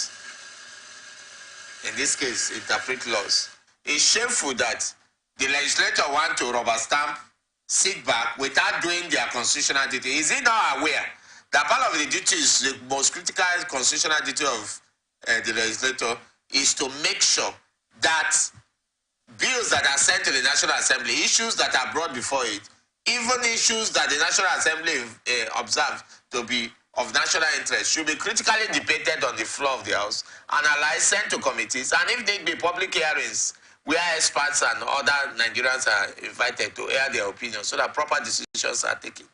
In this case, interpret laws. It's shameful that the legislature want to rubber stamp, sit back without doing their constitutional duty. Is he not aware that part of the duties, the most critical constitutional duty of the legislator is to make sure that bills that are sent to the National Assembly, issues that are brought before it, even issues that the National Assembly observes to be of national interest, should be critically debated on the floor of the House, analyzed, sent to committees, and if there be public hearings where experts and other Nigerians are invited to air their opinions so that proper decisions are taken.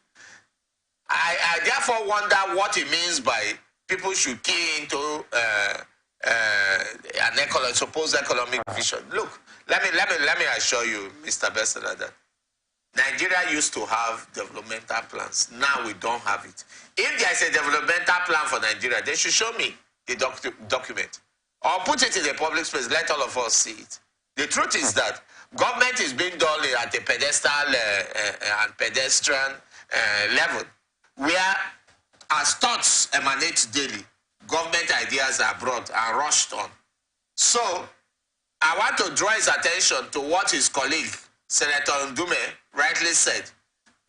I therefore wonder what it means by people should key into an supposed economic vision. Look, let me assure you, Mr. Besserer, that Nigeria used to have developmental plans. Now we don't have it. If there is a developmental plan for Nigeria, they should show me the document or put it in the public space. Let all of us see it. The truth is that government is being done at a pedestal and pedestrian level, where as thoughts emanate daily, government ideas are brought and rushed on. So I want to draw his attention to what his colleague, Senator Ndume, rightly said.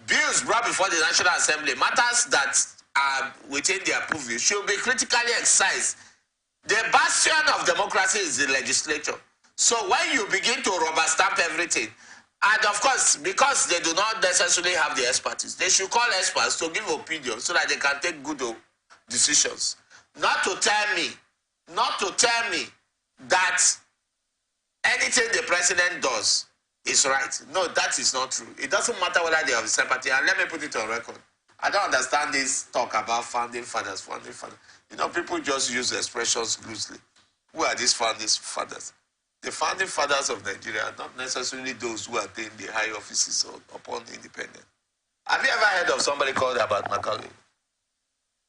Bills brought before the National Assembly, matters that are within their purview, should be critically excised. The bastion of democracy is the legislature. So when you begin to rubber stamp everything, and of course, because they do not necessarily have the expertise, they should call experts to give opinions so that they can take good decisions. Not to tell me that anything the president does is right. No, that is not true. It doesn't matter whether they have sympathy. And let me put it on record. I don't understand this talk about founding fathers. You know, people just use expressions loosely. Who are these founding fathers? The founding fathers of Nigeria are not necessarily those who attained the high offices upon independence. Have you ever heard of somebody called Abat Macaulay?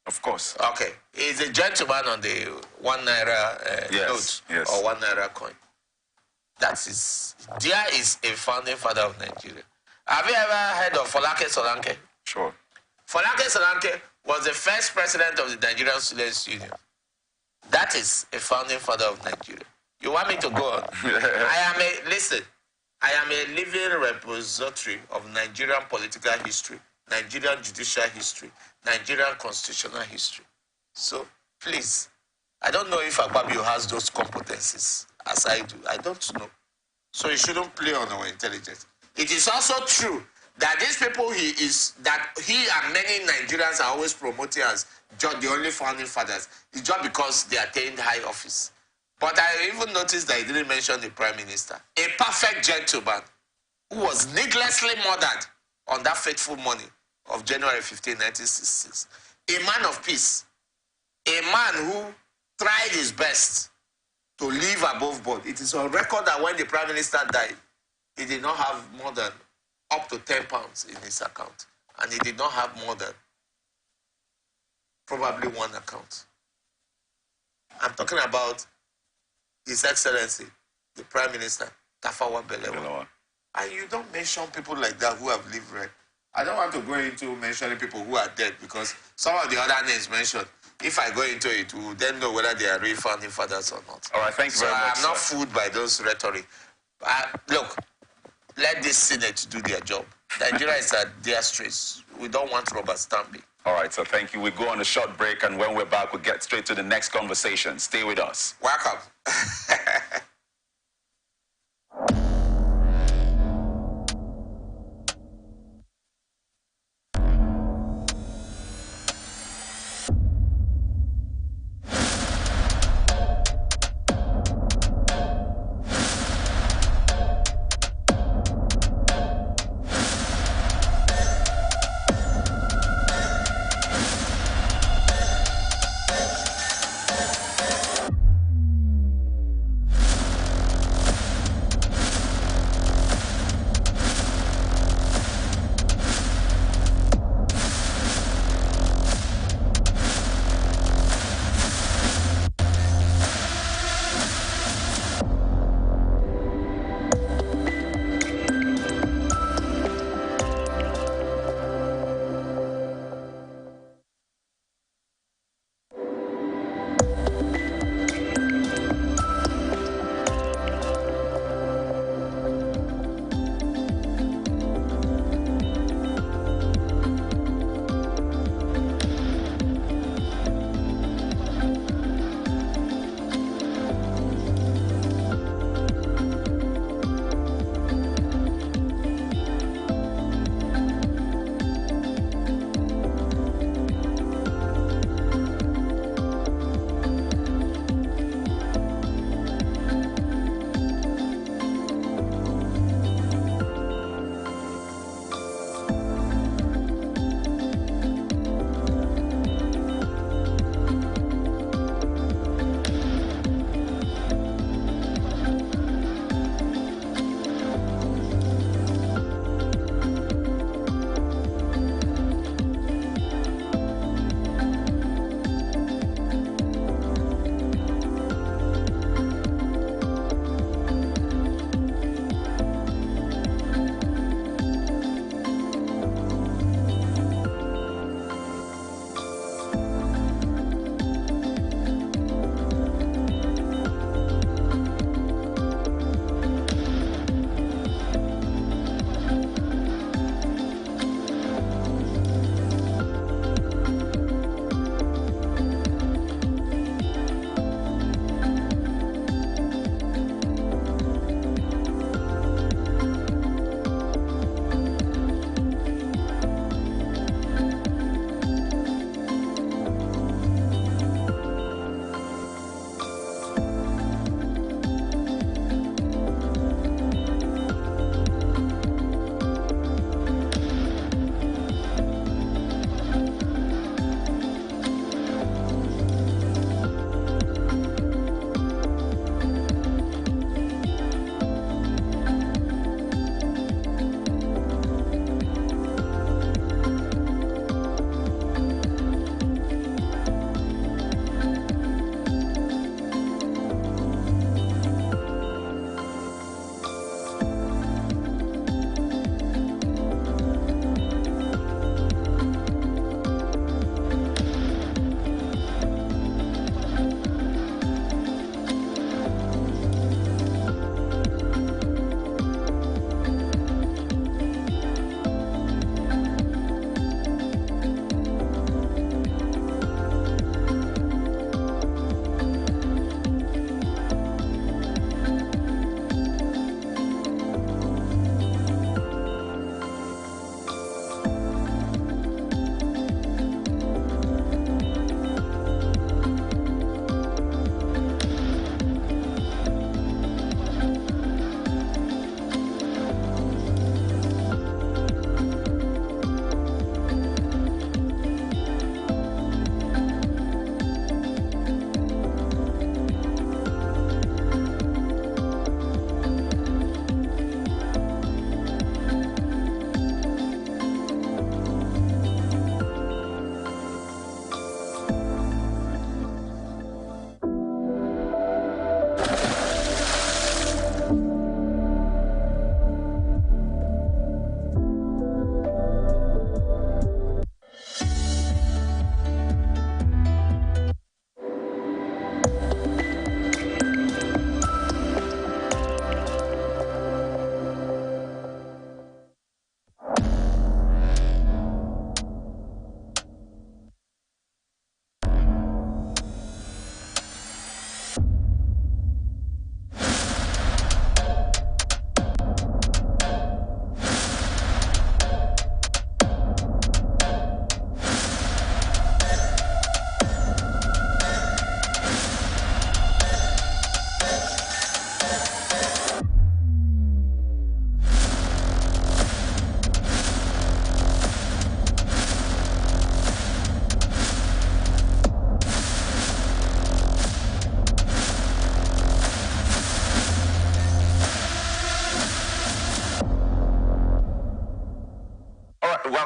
Of course. Okay. He's a gentleman on the 1 naira note or 1 naira coin. There is a founding father of Nigeria. Have you ever heard of Folake Solanke? Sure. Folake Solanke was the first president of the Nigerian Students' Union. That is a founding father of Nigeria. You want me to go on? I am a living repository of Nigerian political history, Nigerian judicial history, Nigerian constitutional history. So, please, I don't know if Akpabio has those competencies as I do. I don't know. So he shouldn't play on our intelligence. It is also true that these people he and many Nigerians are always promoting as just the only founding fathers is just because they attained high office. But I even noticed that he didn't mention the Prime Minister. A perfect gentleman who was needlessly murdered on that fateful morning of January 15, 1966. A man of peace. A man who tried his best to live above board. It is on record that when the Prime Minister died, he did not have more than up to £10 in his account. And he did not have more than probably one account. I'm talking about His Excellency, the Prime Minister, Tafawa Balewa. And you don't mention people like that who have lived right. I don't want to go into mentioning people who are dead because some of the other names mentioned, if I go into it, we will then know whether they are real founding fathers or not. All right, thank you very much. I'm not fooled by those rhetoric. Look, let this Senate do their job. Nigeria is at their streets. We don't want rubber stamping. All right, so thank you. We go on a short break, and when we're back, we'll get straight to the next conversation. Stay with us. Welcome.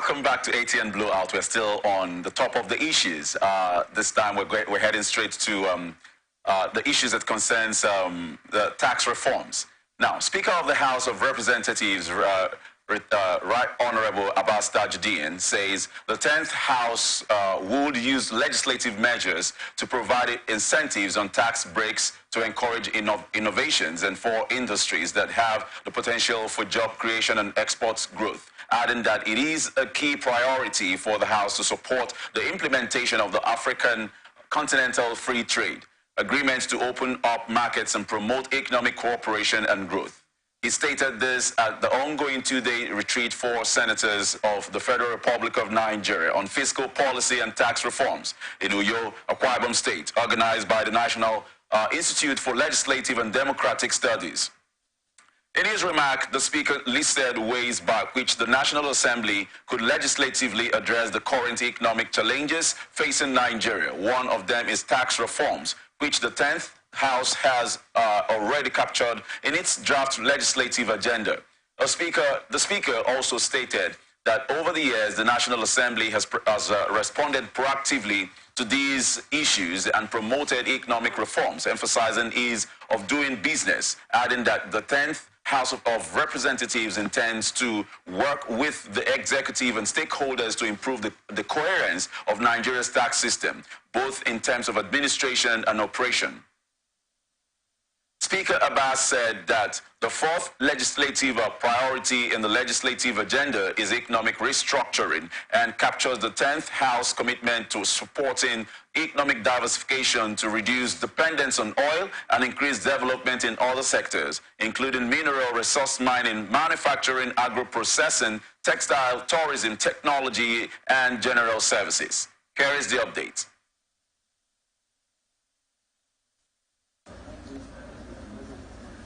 Welcome back to ATN Blowout. We're still on the top of the issues. This time we're heading straight to the issues that concerns the tax reforms. Now, Speaker of the House of Representatives, Right Honorable Abbas Tajuddin, says the 10th House would use legislative measures to provide incentives on tax breaks to encourage innovations and for industries that have the potential for job creation and export growth, adding that it is a key priority for the House to support the implementation of the African Continental Free Trade Agreements to open up markets and promote economic cooperation and growth. He stated this at the ongoing two-day retreat for senators of the Federal Republic of Nigeria on fiscal policy and tax reforms in Uyo, Akwa Ibom State, organized by the National Institute for Legislative and Democratic Studies. In his remark, the Speaker listed ways by which the National Assembly could legislatively address the current economic challenges facing Nigeria. One of them is tax reforms, which the 10th House has already captured in its draft legislative agenda. The Speaker also stated that over the years, the National Assembly has responded proactively to these issues and promoted economic reforms, emphasizing ease of doing business, adding that the 10th House of Representatives intends to work with the executive and stakeholders to improve the coherence of Nigeria's tax system, both in terms of administration and operation. Speaker Abbas said that the fourth legislative priority in the legislative agenda is economic restructuring and captures the 10th House commitment to supporting economic diversification to reduce dependence on oil and increase development in other sectors, including mineral resource mining, manufacturing, agro-processing, textile, tourism, technology, and general services. Here is the update.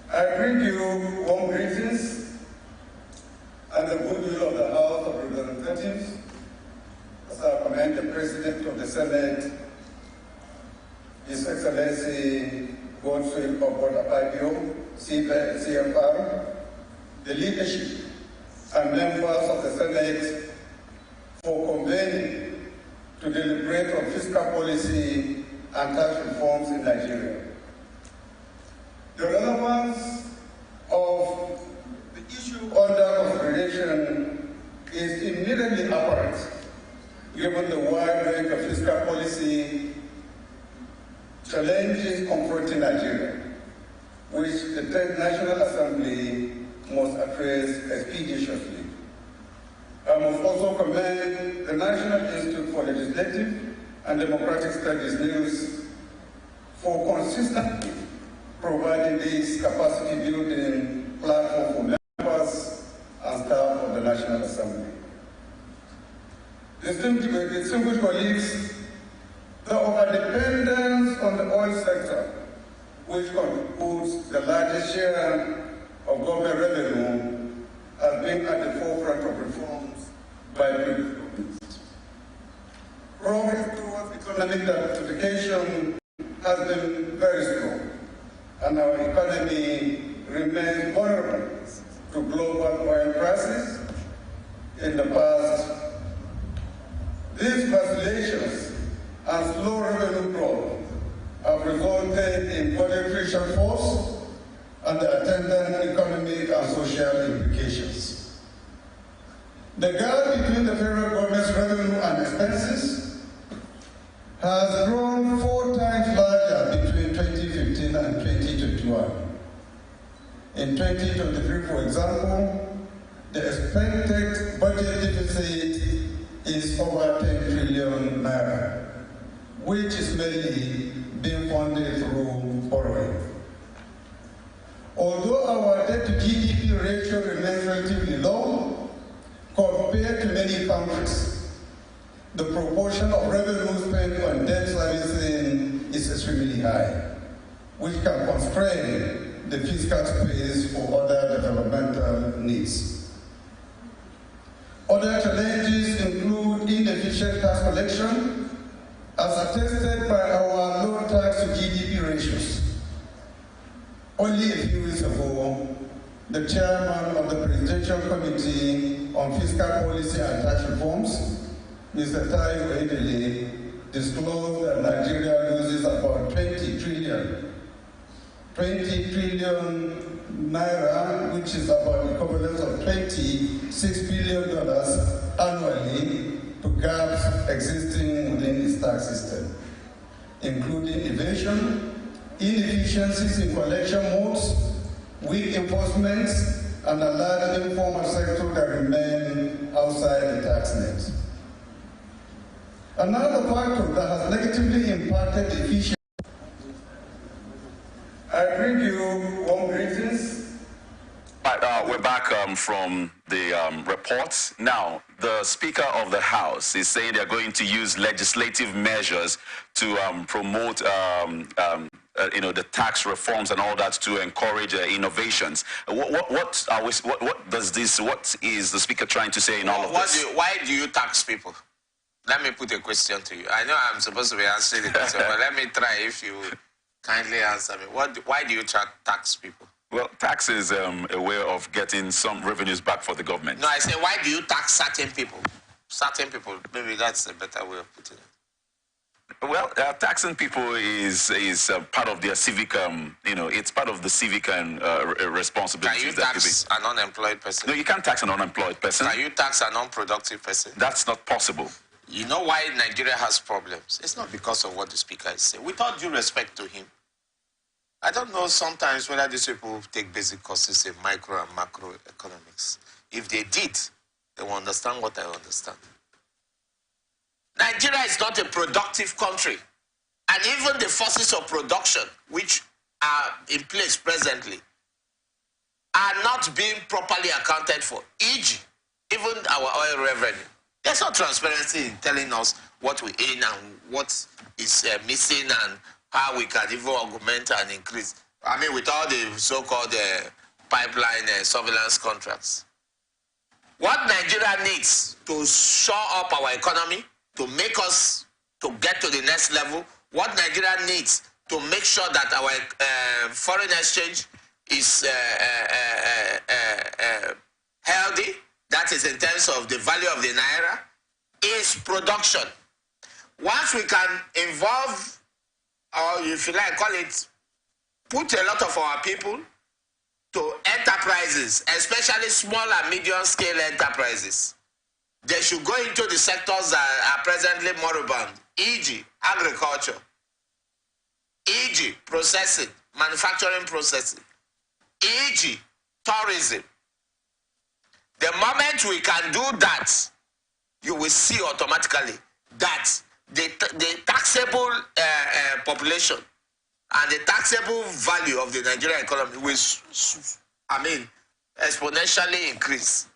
I bring you warm greetings and the goodwill of the House of Representatives as I commend the President of the Senate, His Excellency Godfrey Obotapabio, CFR, the leadership and members of the Senate for convening to deliberate on fiscal policy and tax reforms in Nigeria. The relevance of the issue under consideration is immediately apparent, given the wide range of fiscal policy challenges confronting Nigeria, which the 10th National Assembly must address expeditiously. I must also commend the National Institute for Legislative and Democratic Studies NILS for consistently providing this capacity building platform for members and staff of the National Assembly. Distinguished colleagues, the overdependence on the oil sector, which constitutes the largest share of government revenue, has been at the forefront of reforms by previous governments. Progress towards economic diversification has been very slow, and our economy remains vulnerable to global oil prices. In the past, these vacillations and slow revenue growth have resulted in budgetary shortfalls and the attendant economic and social implications. The gap between the federal government's revenue and expenses has grown 4 times larger between 2015 and 2021. In 2023, for example, the expected budget deficit is over 10 trillion naira, which is mainly being funded through borrowing. Although our debt-to-GDP ratio remains relatively low compared to many countries, the proportion of revenue spent on debt servicing is extremely high, which can constrain the fiscal space for other developmental needs. Other challenges include inefficient tax collection, as attested by our low tax to GDP ratios. Only a few weeks ago, the chairman of the Presidential Committee on Fiscal Policy and Tax Reforms, Mr. Tai Oedele, disclosed that Nigeria loses about 20 trillion naira, which is about the equivalent of $26 billion annually to gaps existing within its tax system, including evasion, inefficiencies in collection modes, weak enforcement, and a large informal sector that remain outside the tax net. Another factor that has negatively impacted the efficiency. I bring you warm greetings. We're back from the report. Now, the Speaker of the House is saying they're going to use legislative measures to promote the tax reforms and all that to encourage innovations. What is the Speaker trying to say in all of this? Why do you tax people? Let me put a question to you. I know I'm supposed to be answering the question, but let me try if you kindly answer me. Why do you tax people? Well, tax is a way of getting some revenues back for the government. No, I say, why do you tax certain people? Certain people, maybe that's a better way of putting it. Well, taxing people is part of their civic, it's part of the civic and responsibilities. Can you tax an unemployed person? No, you can't tax an unemployed person. Can you tax an unproductive person? That's not possible. You know why Nigeria has problems? It's not because of what the Speaker is saying. With all due respect to him, I don't know sometimes whether these people take basic courses in micro and macro economics. If they did, they will understand what I understand. Nigeria is not a productive country. And even the forces of production, which are in place presently, are not being properly accounted for. E.g., even our oil revenue. There's no transparency in telling us what we earn and what is missing and how we can even augment and increase. I mean, with all the so-called pipeline surveillance contracts. What Nigeria needs to shore up our economy, to make us to get to the next level, what Nigeria needs to make sure that our foreign exchange is healthy, that is in terms of the value of the naira, is production. Once we can involve, or if you like call it, put a lot of our people to enterprises, especially small and medium scale enterprises, they should go into the sectors that are presently moribund, e.g. agriculture, e.g. processing, manufacturing processing, e.g. tourism. The moment we can do that, you will see automatically that the taxable population and the taxable value of the Nigerian economy will, exponentially increase.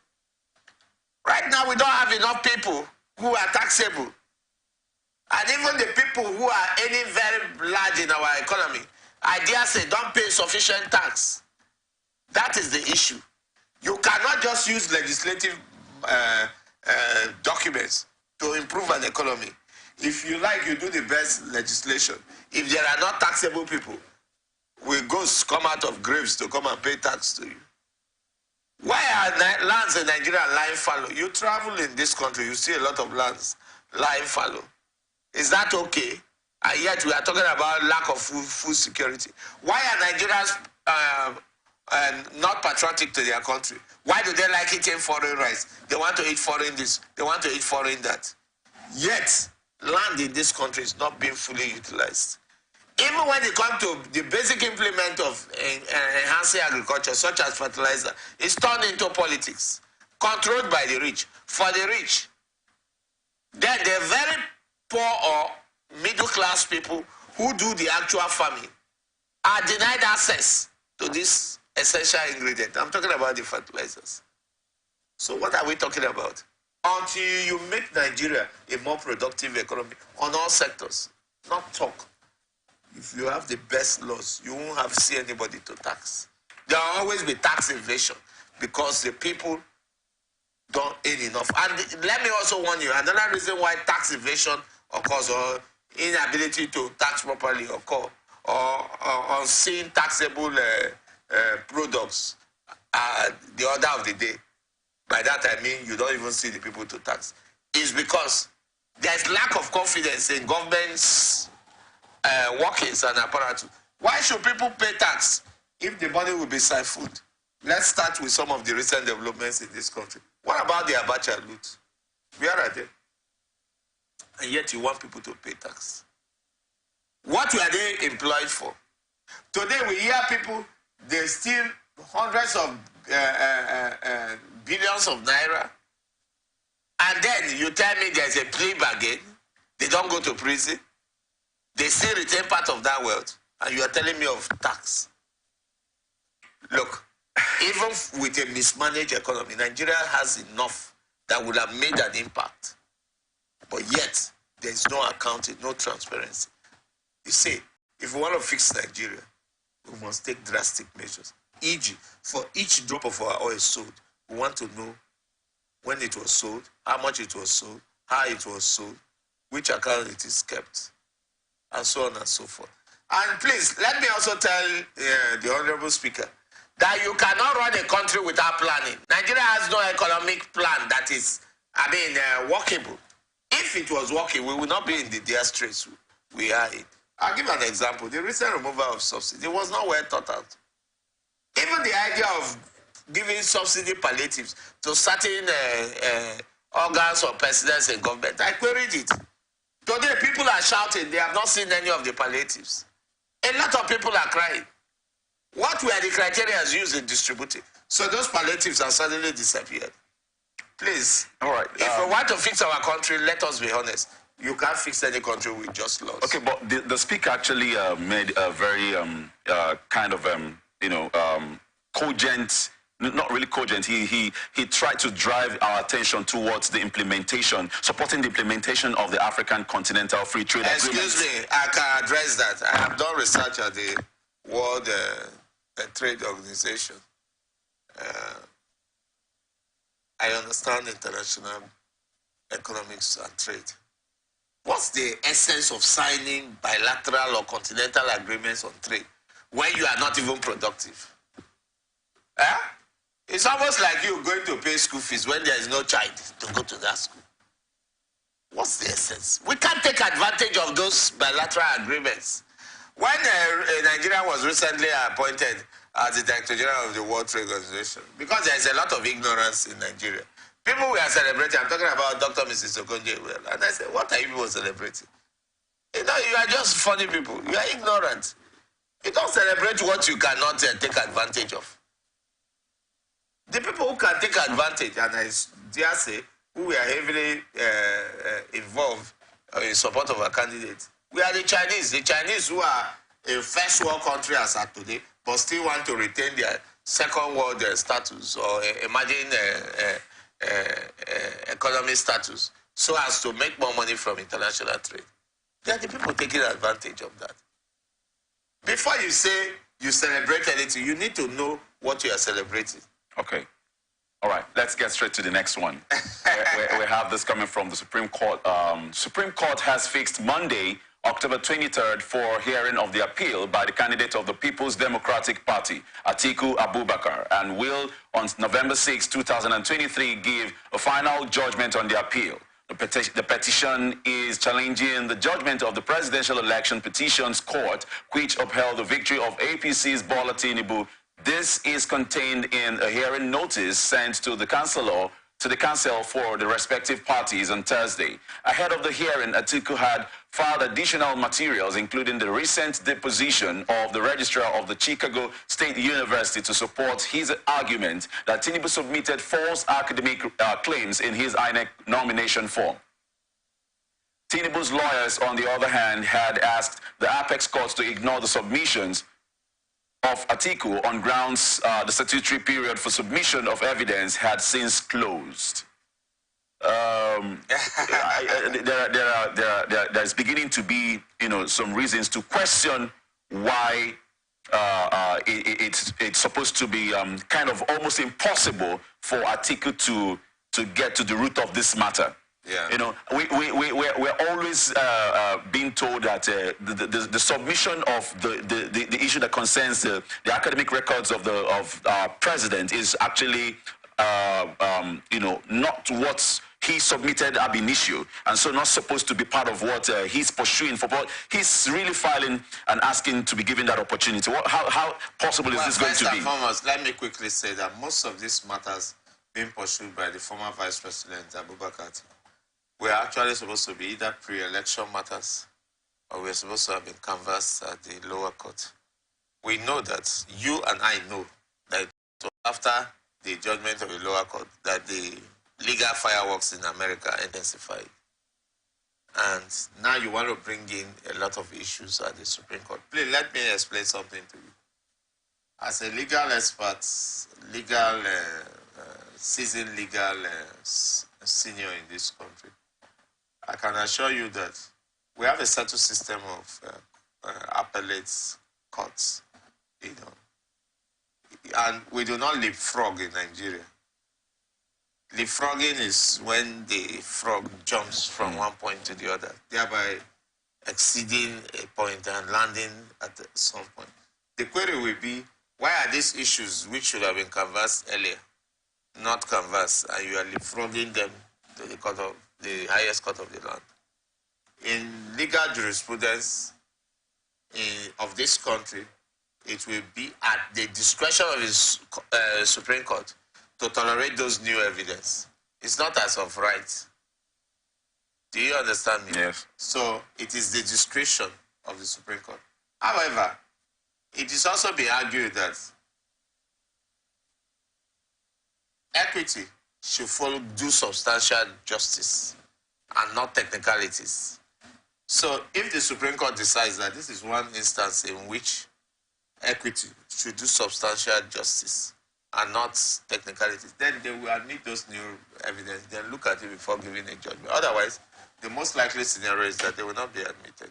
Right now, we don't have enough people who are taxable. And even the people who are earning very large in our economy, I dare say, don't pay sufficient tax. That is the issue. You cannot just use legislative documents to improve an economy. If you like, you do the best legislation. If there are not taxable people, will ghosts come out of graves to come and pay tax to you? Why are lands in Nigeria lying fallow? You travel in this country, you see a lot of lands lying fallow. Is that okay? And yet we are talking about lack of food security. Why are Nigerians not patriotic to their country? Why do they like eating foreign rice? They want to eat foreign this, they want to eat foreign that. Yet, land in this country is not being fully utilized. Even when it comes to the basic implement of enhancing agriculture, such as fertilizer, it's turned into politics, controlled by the rich, for the rich. Then the very poor or middle-class people who do the actual farming are denied access to this essential ingredient. I'm talking about the fertilizers. So what are we talking about? Until you make Nigeria a more productive economy on all sectors, not talk. If you have the best laws, you won't see anybody to tax. There will always be tax evasion because the people don't earn enough. And let me also warn you, another reason why tax evasion occurs or inability to tax properly occur or unseen taxable products the order of the day. By that I mean you don't even see the people to tax. It's because there's lack of confidence in government's workings and apparatus. Why should people pay tax if the money will be siphoned? Let's start with some of the recent developments in this country. What about the Abacha loot? Where are they? And yet you want people to pay tax. What were they employed for? Today we hear people, they steal hundreds of billions of naira. And then you tell me there's a plea bargain. They don't go to prison. They still retain part of that wealth. And you are telling me of tax. Look, even with a mismanaged economy, Nigeria has enough that would have made an impact. But yet, there's no accounting, no transparency. You see, if we want to fix Nigeria, we must take drastic measures. E.g., for each drop of our oil sold, we want to know when it was sold, how much it was sold, how it was sold, which account it is kept, and so on and so forth. And please, let me also tell the Honorable Speaker that you cannot run a country without planning. Nigeria has no economic plan that is, workable. If it was working, we would not be in the dire straits we are in. I'll give an example. The recent removal of subsidy was not well thought out. Even the idea of giving subsidy palliatives to certain organs or presidents in government, I queried it. Today, people are shouting they have not seen any of the palliatives. A lot of people are crying. What were the criteria used in distributing? So those palliatives have suddenly disappeared. Please, all right. If we want to fix our country, let us be honest. You can't fix any country with just laws. Okay, but the speaker actually made a very cogent, not really cogent. He tried to drive our attention towards the implementation, supporting the implementation of the African Continental Free Trade Agreement. Excuse me, I can address that. I have done research at the World Trade Organization. I understand international economics and trade. What's the essence of signing bilateral or continental agreements on trade when you are not even productive? It's almost like you going to pay school fees when there is no child to go to that school. What's the essence? We can't take advantage of those bilateral agreements. When Nigeria was recently appointed as the Director General of the World Trade Organization, because there is a lot of ignorance in Nigeria, people were celebrating. I'm talking about Dr. Mrs. Okonjo. And I said, what are you people celebrating? You know, you are just funny people. You are ignorant. You don't celebrate what you cannot take advantage of. The people who can take advantage, and I dare say, who were heavily involved in support of our candidate, we are the Chinese who are a first world country as at today, but still want to retain their second world status or emerging economic status so as to make more money from international trade. They are the people taking advantage of that. Before you say you celebrate anything, you need to know what you are celebrating. Okay. All right, let's get straight to the next one. we have this coming from the Supreme Court. Supreme Court has fixed Monday, October 23rd, for hearing of the appeal by the candidate of the People's Democratic Party, Atiku Abubakar, and will, on November 6, 2023, give a final judgment on the appeal. The petition is challenging the judgment of the Presidential Election Petitions Court, which upheld the victory of APC's Bola Tinubu. This is contained in a hearing notice sent to the council for the respective parties on Thursday. Ahead of the hearing, Atiku had filed additional materials, including the recent deposition of the registrar of the Chicago State University to support his argument that Tinubu submitted false academic claims in his INEC nomination form. Tinubu's lawyers, on the other hand, had asked the Apex Court to ignore the submissions of Atiku on grounds the statutory period for submission of evidence had since closed. There's beginning to be, some reasons to question why it's supposed to be kind of almost impossible for Atiku to get to the root of this matter. Yeah. You know, we're always being told that the submission of the issue that concerns the academic records of our president is actually you know, not what he submitted ab initio, and so not supposed to be part of what he's pursuing for. But he's really filing and asking to be given that opportunity. How possible is this going to be? First and foremost, let me quickly say that most of these matters being pursued by the former Vice President Abubakar were actually supposed to be either pre-election matters or we're supposed to have been canvassed at the lower court. We know that, you and I know, that after the judgment of the lower court, that the legal fireworks in America intensified. And now you want to bring in a lot of issues at the Supreme Court. Please let me explain something to you. As a legal expert, seasoned legal senior in this country, I can assure you that we have a settled system of appellate courts, you know, and we do not leapfrog in Nigeria. Leapfrogging is when the frog jumps from one point to the other, thereby exceeding a point and landing at some point. The query will be, why are these issues which should have been canvassed earlier not canvassed, and you are leapfrogging them to the court of the highest court of the land? In legal jurisprudence of this country, it will be at the discretion of the Supreme Court to tolerate those new evidence. It's not as of right. Do you understand me? Yes. So it is the discretion of the Supreme Court. However, it is also be argued that equity should follow due substantial justice and not technicalities. So if the Supreme Court decides that this is one instance in which equity should do substantial justice and not technicalities, then they will admit those new evidence, then look at it before giving a judgment. Otherwise, the most likely scenario is that they will not be admitted.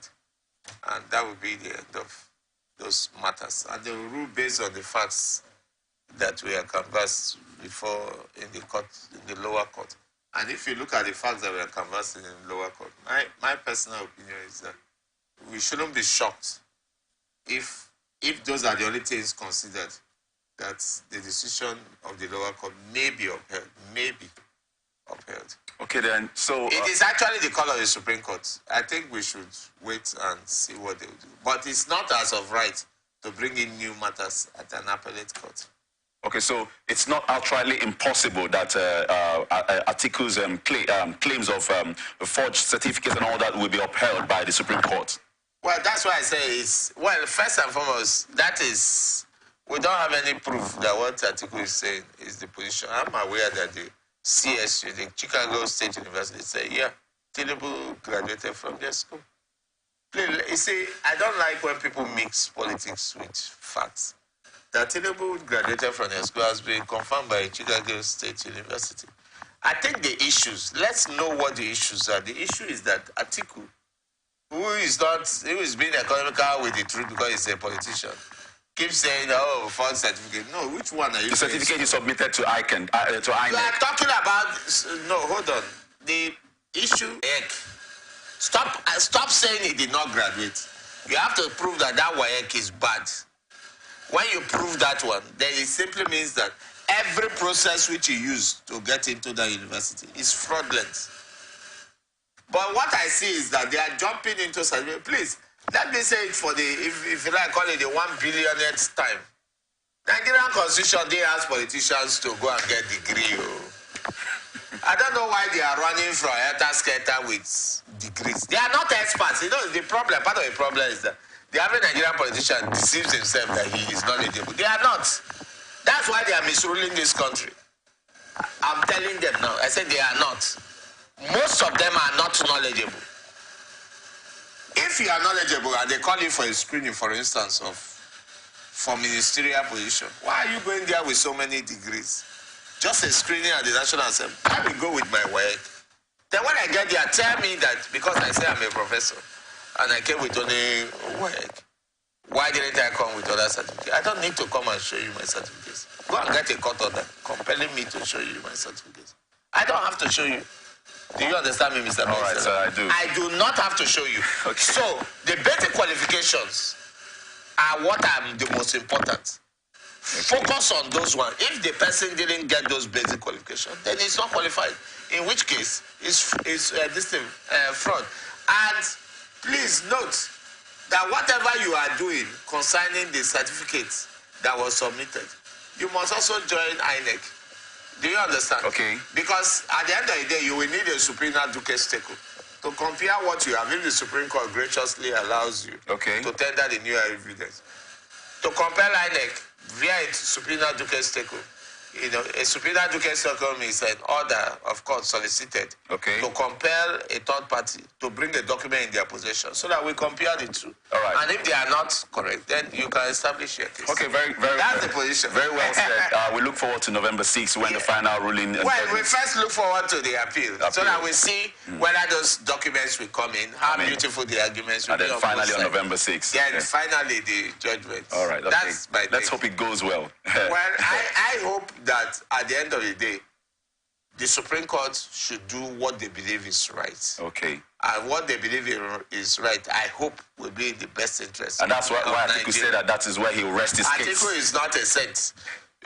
And that will be the end of those matters. And they will rule based on the facts that we are canvassed before in the court, in the lower court. And if you look at the facts that we are canvassing in the lower court, my personal opinion is that we shouldn't be shocked if those are the only things considered, that the decision of the lower court may be upheld, Okay, then, so... it is actually the call of the Supreme Court. I think we should wait and see what they will do. But it's not as of right to bring in new matters at an appellate court. Okay, so it's not outrightly impossible that articles claims of forged certificates and all that will be upheld by the Supreme Court. Well, that's why I say well, first and foremost, that is, we don't have any proof that what article is saying is the position. I'm aware that the CSU, the Chicago State University, say, yeah, Tinubu graduated from their school. Please, you see, I don't like when people mix politics with facts. That Tinubu graduated from their school has been confirmed by Chicago State University. I think the issues, let's know what the issues are. The issue is that Atiku, who is being economical with the truth because he's a politician, keeps saying, oh, false certificate. No, which one are you? The certificate is submitted to INEC. You are talking about, no, hold on. The issue, stop saying he did not graduate. You have to prove that WAEC is bad. When you prove that one, then it simply means that every process which you use to get into that university is fraudulent. But what I see is that they are jumping into certificate. Please, let me say it for the, if you like, call it the 1 billionth time. Nigerian Constitution, they ask politicians to go and get degree. I don't know why they are running from helter-skelter with degrees. They are not experts. You know, the problem, part of the problem is that the average Nigerian politician deceives himself that he is knowledgeable. They are not. That's why they are misruling this country. I'm telling them now. I said they are not. Most of them are not knowledgeable. If you are knowledgeable and they call you for a screening, for instance, for ministerial position, why are you going there with so many degrees? Just a screening at the National Assembly. I will go with my work. Then when I get there, tell me that because I say I'm a professor and I came with only work, why didn't I come with other certificates? I don't need to come and show you my certificates. Go and get a court order compelling me to show you my certificates. I don't have to show you. Do you understand me, Mr. All right, Minister? sir, I do. I do not have to show you. Okay. So, the basic qualifications are what are the most important. Focus on those ones. If the person didn't get those basic qualifications, then he's not qualified. In which case, it's this thing, fraud. And please note that whatever you are doing concerning the certificate that was submitted, you must also join INEC. Do you understand? Okay. Because at the end of the day, you will need a Suprema Duces Teco to compare what you have if the Supreme Court graciously allows you to tender the new evidence. To compare INEC via a Suprema Duces Teco, you know, a Suprema Duces Teco is an order of court solicited to compel a third party to bring a document in their possession so that we compare the two. All right. And if they are not correct, then you can establish your case. Okay, That's the position. Very well said. We look forward to November 6th when the final ruling. Well, we first look forward to the appeal. So that we see whether those documents will come in, how beautiful the arguments will be. And then finally on November 6th. Then finally the judgment. All right, okay. That's my Let's take. hope it goes well. Well, I hope that at the end of the day, the Supreme Court should do what they believe is right. Okay. And what they believe is right, I hope will be in the best interest. And that's why Atiku said that is where he will rest his case. Atiku is not a saint.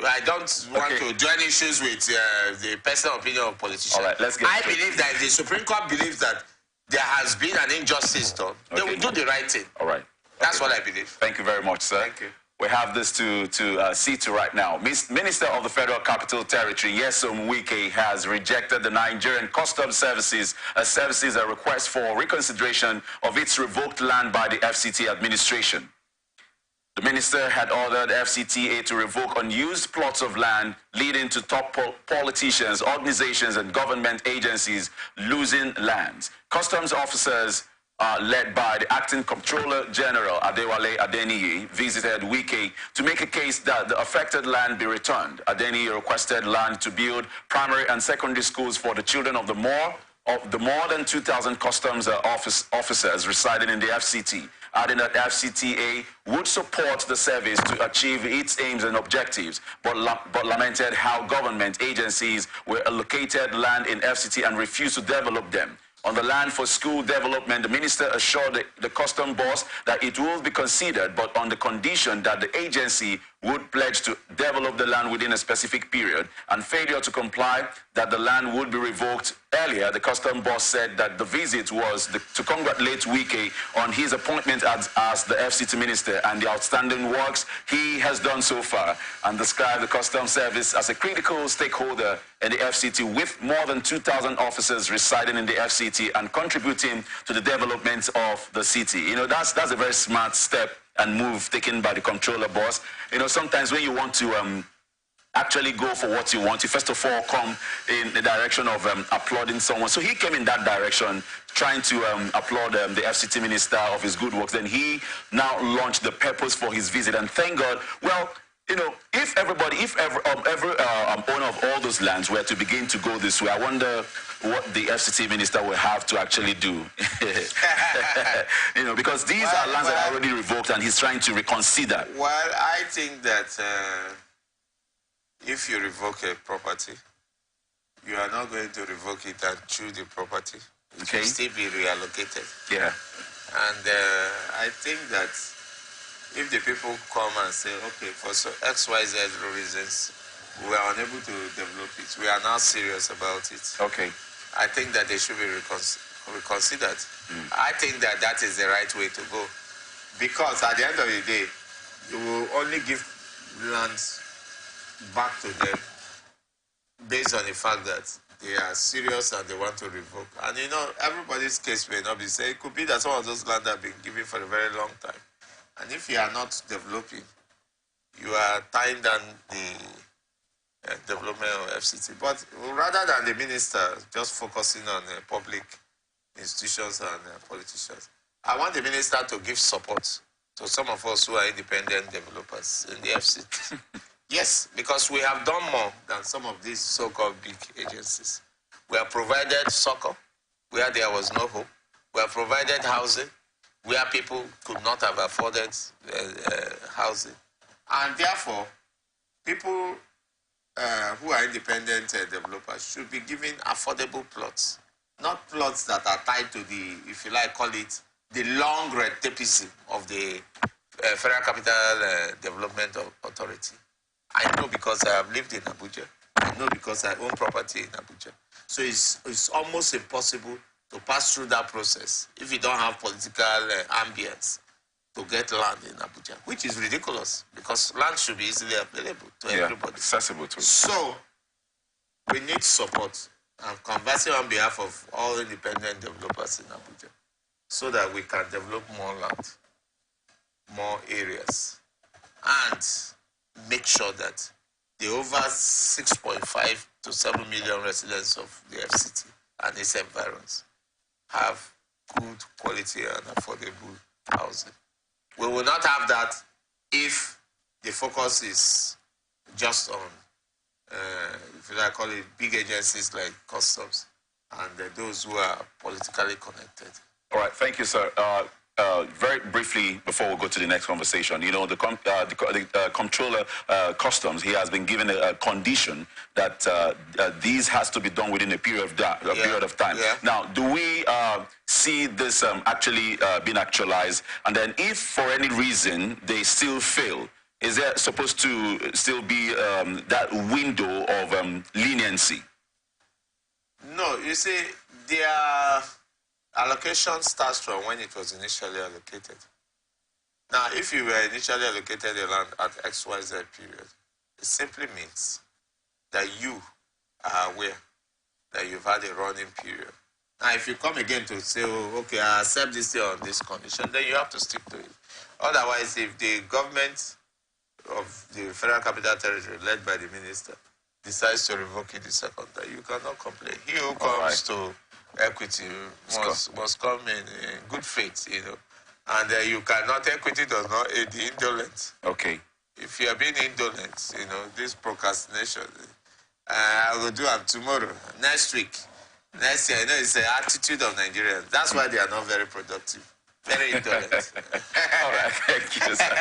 I don't want to join issues with the personal opinion of politicians. All right, let's get I believe that if the Supreme Court believes that there has been an injustice done, they will do the right thing. All right. That's what I believe. Thank you very much, sir. Thank you. We have this to see to right now. Minister of the Federal Capital Territory, Nyesom Wike, has rejected the Nigerian Customs Services a request for reconsideration of its revoked land by the FCT administration. The minister had ordered FCTA to revoke unused plots of land, leading to top politicians, organizations, and government agencies losing lands. Customs officers led by the Acting Comptroller General Adewale Adeniyi visited Wike to make a case that the affected land be returned. Adeniyi requested land to build primary and secondary schools for the children of the more than 2,000 customs officers residing in the FCT, adding that FCTA would support the service to achieve its aims and objectives, but lamented how government agencies were allocated land in FCT and refused to develop them. On the land for school development, the minister assured the custom boss that it will be considered, but on the condition that the agency would pledge to develop the land within a specific period, and failure to comply, that the land would be revoked. Earlier, the custom boss said that the visit was to congratulate Wike on his appointment as the FCT minister and the outstanding works he has done so far, and described the Customs Service as a critical stakeholder in the FCT with more than 2,000 officers residing in the FCT and contributing to the development of the city. You know, that's a very smart step and move taken by the controller boss. You know, sometimes when you want to actually go for what you want, you first of all come in the direction of applauding someone. So he came in that direction, trying to applaud the FCT minister of his good works. Then he now launched the purpose for his visit. And thank God, well, you know, if every owner of all those lands were to begin to go this way, I wonder what the FCT minister will have to actually do. You know, because these are lands that are already revoked and he's trying to reconsider. Well, I think that if you revoke a property, you are not going to revoke it and chew the property. It will still be reallocated. Yeah. And I think that if the people come and say, okay, for XYZ reasons, we are unable to develop it, we are now serious about it. Okay. I think that they should be reconsidered. I think that that is the right way to go. Because at the end of the day, you will only give lands back to them based on the fact that they are serious and they want to revoke. And you know, everybody's case may not be said. It could be that some of those lands have been given for a very long time. And if you are not developing, you are tying down the development of FCT. But rather than the minister just focusing on public institutions and politicians, I want the minister to give support to some of us who are independent developers in the FCT. Yes, because we have done more than some of these so-called big agencies. We have provided succor where there was no hope. We have provided housing where people could not have afforded housing. And therefore, people who are independent developers should be given affordable plots not plots that are tied to the, if you like, call it, the long red tapeism of the Federal Capital Development Authority. I know because I have lived in Abuja. I know because I own property in Abuja. So it's almost impossible to pass through that process if you don't have political ambience to get land in Abuja, which is ridiculous because land should be easily available to everybody. Accessible to. So we need support. I'm conversing on behalf of all independent developers in Abuja so that we can develop more land, more areas, and make sure that the over 6.5 to 7 million residents of the FCT and its environs have good quality and affordable housing. We will not have that if the focus is just on, if you like call it, big agencies like customs and those who are politically connected. All right, thank you, sir. Very briefly, before we go to the next conversation, you know, the comptroller customs, he has been given a condition that these has to be done within a period of time. Yeah. Now, do we see this actually being actualized? And then, if for any reason they still fail, is there supposed to still be that window of leniency? No, you see, their allocation starts from when it was initially allocated. Now, if you were initially allocated a land at XYZ period, it simply means that you are aware that you've had a running period. Now, if you come again to say, oh, okay, I accept this deal on this condition, then you have to stick to it. Otherwise, if the government of the Federal Capital Territory, led by the minister, decides to revoke it the second time, you cannot complain. He who comes to equity must come in good faith, you know. And you cannot, equity does not aid the indolent. Okay. If you are being indolent, you know, this procrastination, I will do it tomorrow, next week, next year. You know, it's the attitude of Nigerians. That's why they are not very productive. Very indolent. All right, thank you, sir.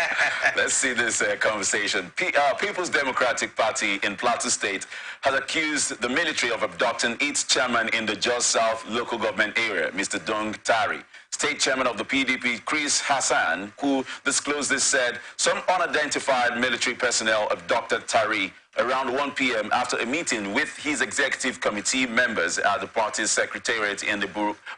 Let's see this conversation. People's Democratic Party in Plateau State has accused the military of abducting its chairman in the Jos South local government area, Mr. Dung Tari. State chairman of the PDP, Chris Hassan, who disclosed this, said some unidentified military personnel abducted Tari around 1 p.m. after a meeting with his executive committee members at the party's secretariat in the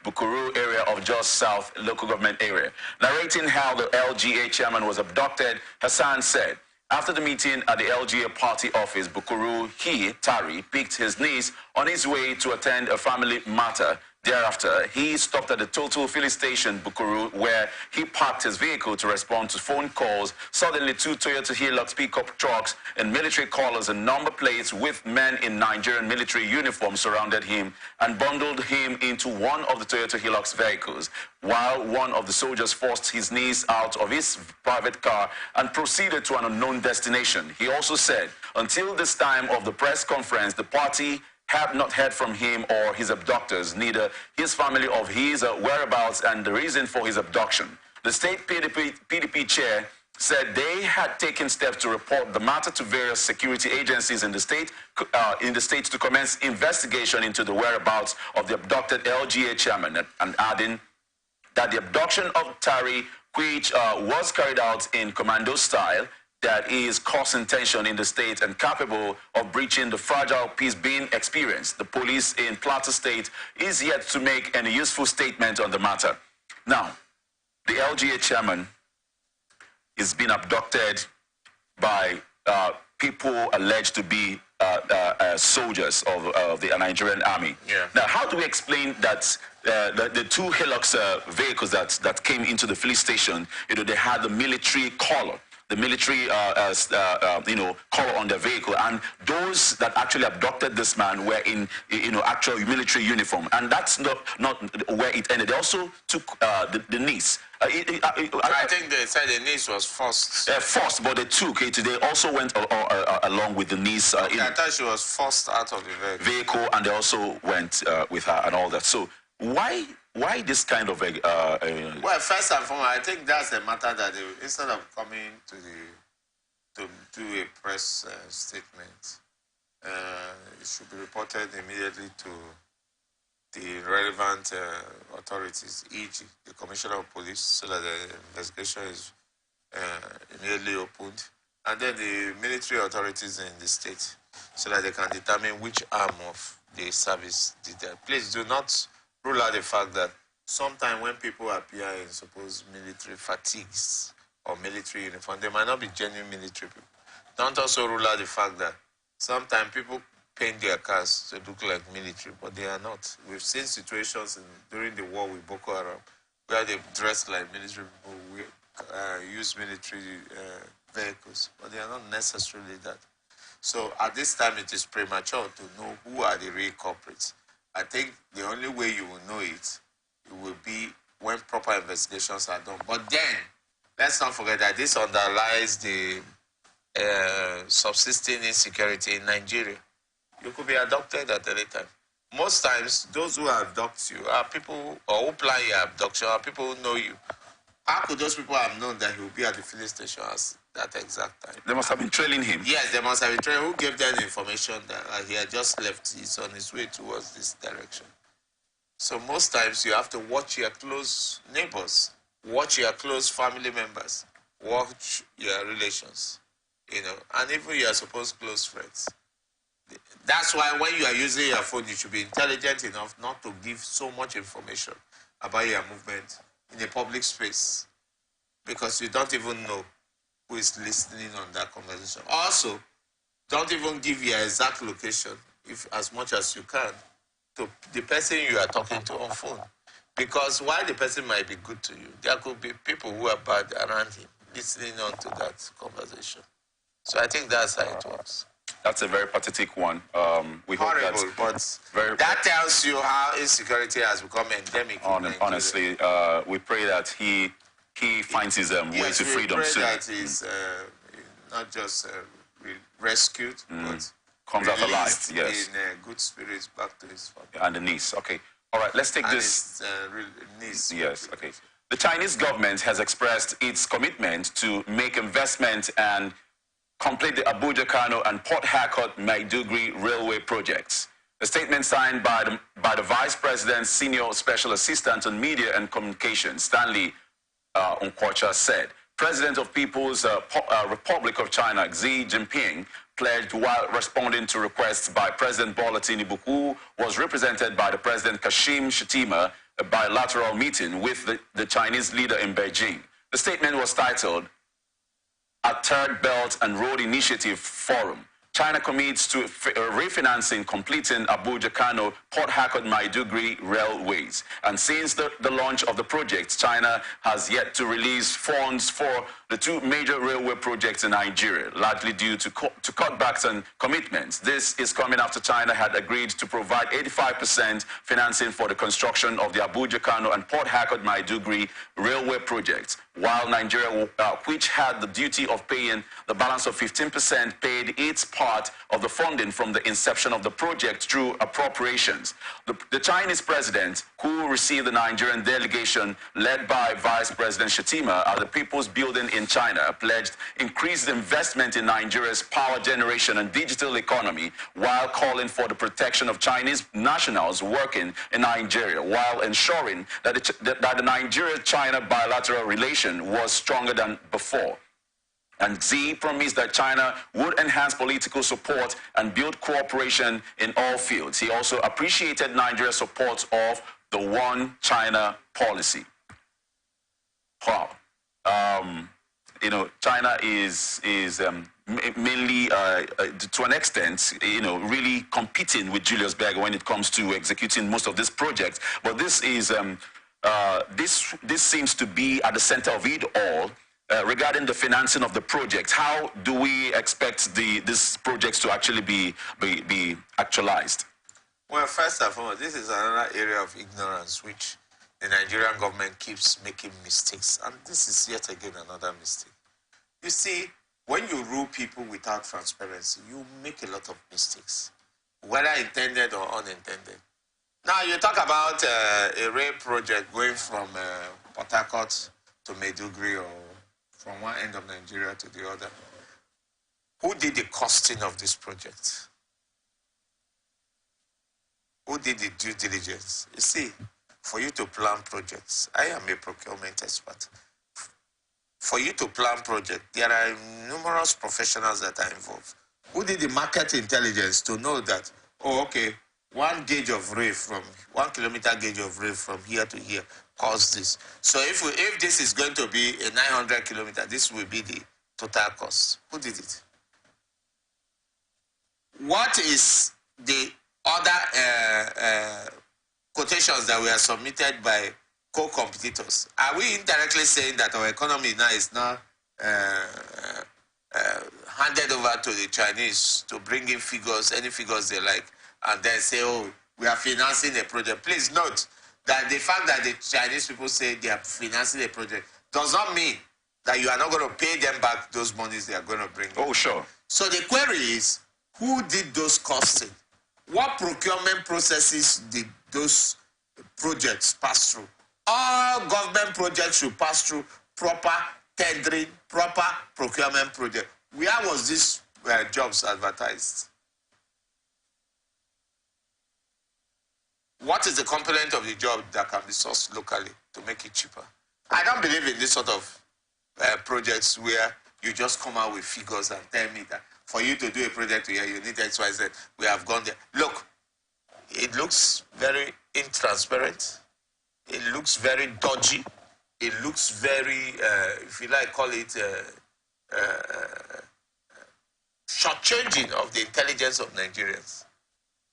Bukuru area of Jos South local government area. Narrating how the LGA chairman was abducted, Hassan said, after the meeting at the LGA party office, Bukuru, he, Tari, picked his niece on his way to attend a family matter. Thereafter, he stopped at the Total Filling Station, Bukuru, where he parked his vehicle to respond to phone calls. Suddenly, 2 Toyota Hilux pickup trucks and military collars and number plates with men in Nigerian military uniforms surrounded him and bundled him into one of the Toyota Hilux vehicles, while one of the soldiers forced his niece out of his private car and proceeded to an unknown destination. He also said, until this time of the press conference, the party have not heard from him or his abductors, neither his family of his whereabouts and the reason for his abduction. The state PDP chair said they had taken steps to report the matter to various security agencies in the state to commence investigation into the whereabouts of the abducted LGA chairman, and adding that the abduction of Tari, which was carried out in commando style, that is causing tension in the state and capable of breaching the fragile peace being experienced. The police in Plateau State is yet to make any useful statement on the matter. Now, the LGA chairman is being abducted by people alleged to be soldiers of the Nigerian army. Yeah. Now, how do we explain that the 2 Hilux vehicles that came into the filling station, you know, they had the military collar? The military, collar on their vehicle, and those that actually abducted this man were in, actual military uniform, and that's not where it ended. They also took the niece. I think they said the niece was forced. Forced, but they took it. They also went along with the niece. I thought she was forced out of the vehicle, and they also went with her and all that. So why this kind of Well, first and foremost, I think that's the matter that they, instead of coming to do a press statement, it should be reported immediately to the relevant authorities, e.g. the Commissioner of Police, so that the investigation is immediately opened, and then the military authorities in the state, so that they can determine which arm of the service did that. Please do not rule out the fact that sometimes when people appear in supposed military fatigues or military uniform, they might not be genuine military people. Don't also rule out the fact that sometimes people paint their cars to look like military, but they are not. We've seen situations during the war with Boko Haram where they dress like military people, use military vehicles, but they are not necessarily that. So at this time, it is premature to know who are the real culprits. I think the only way you will know it will be when proper investigations are done. But then, let's not forget that this underlies the subsisting insecurity in Nigeria. You could be abducted at any time. Most times, those who abduct you are people, or who plan your abduction, are people who know you. How could those people have known that he would be at the filling station at that exact time? They must have been trailing him. Yes, they must have been trailing. Who gave them the information that he had just left? He's on his way towards this direction. So most times you have to watch your close neighbors, watch your close family members, watch your relations, and even your supposed close friends. That's why when you are using your phone, you should be intelligent enough not to give so much information about your movement in a public space, because you don't even know who is listening on that conversation. Also, don't even give your exact location, if as much as you can, to the person you are talking to on phone. Because while the person might be good to you, there could be people who are bad around him listening on to that conversation. So I think that's how it works. That's a very pathetic one. We hope Horrible, but that tells you how insecurity has become endemic. Honestly, we pray that he finds his way to freedom soon. Yes, we pray that he's not just rescued, but comes out alive. Yes, in good spirits back to his family. And the niece. Okay. All right. Let's take this. Niece. Yes. Okay. The Chinese government has expressed its commitment to make investment and complete the Abuja, Kano, and Port Harcourt, Maiduguri railway projects. A statement signed by the Vice President's Senior Special Assistant on Media and Communications, Stanley Nkwocha, said, President of People's Republic of China, Xi Jinping, pledged while responding to requests by President Bola Tinubu, who was represented by the President Kashim Shettima, a bilateral meeting with the Chinese leader in Beijing. The statement was titled, A Third Belt and Road Initiative Forum. China commits to refinancing, completing Abuja, Kano, Port Harcourt, Maiduguri railways. And since the launch of the project, China has yet to release funds for the two major railway projects in Nigeria, largely due to cutbacks and commitments. This is coming after China had agreed to provide 85% financing for the construction of the Abuja, Kano, and Port Harcourt, Maiduguri railway projects, while Nigeria, which had the duty of paying the balance of 15%, paid its part of the funding from the inception of the project through appropriations. The Chinese president, who received the Nigerian delegation led by Vice President Shettima at the People's Building in China, pledged increased investment in Nigeria's power generation and digital economy, while calling for the protection of Chinese nationals working in Nigeria, while ensuring that the Nigeria-China bilateral relation was stronger than before. And Xi promised that China would enhance political support and build cooperation in all fields. He also appreciated Nigeria's support of the One China policy. Wow. China is mainly, to an extent, really competing with Julius Berger when it comes to executing most of these projects. But this is, this seems to be at the center of it all. Regarding the financing of the project, how do we expect these projects to actually be actualized? Well, first and foremost, this is another area of ignorance which the Nigerian government keeps making mistakes, and this is yet again another mistake. You see, when you rule people without transparency, you make a lot of mistakes, whether intended or unintended. Now, you talk about a rail project going from Port Harcourt to Maiduguri, or from one end of Nigeria to the other. Who did the costing of this project? Who did the due diligence? You see, for you to plan projects, I am a procurement expert. For you to plan projects, there are numerous professionals that are involved. Who did the market intelligence to know that, oh, okay, 1 kilometer gauge of rail from here to here costs this. So if this is going to be a 900 kilometer, this will be the total cost. Who did it? What is the other quotations that were submitted by co-competitors? Are we indirectly saying that our economy now is now handed over to the Chinese to bring in figures, any figures they like, and then say, oh, we are financing a project? Please note that the fact that the Chinese people say they are financing a project does not mean that you are not going to pay them back those monies they are going to bring. Oh, sure. So the query is, who did those costing? What procurement processes did those projects pass through? All government projects should pass through proper tendering, proper procurement project. Where was this jobs advertised? What is the component of the job that can be sourced locally to make it cheaper? I don't believe in this sort of projects where you just come out with figures and tell me that for you to do a project here, you need X, Y, Z. We have gone there. Look, it looks very intransparent. It looks very dodgy. It looks very, if you like, call it shortchanging of the intelligence of Nigerians.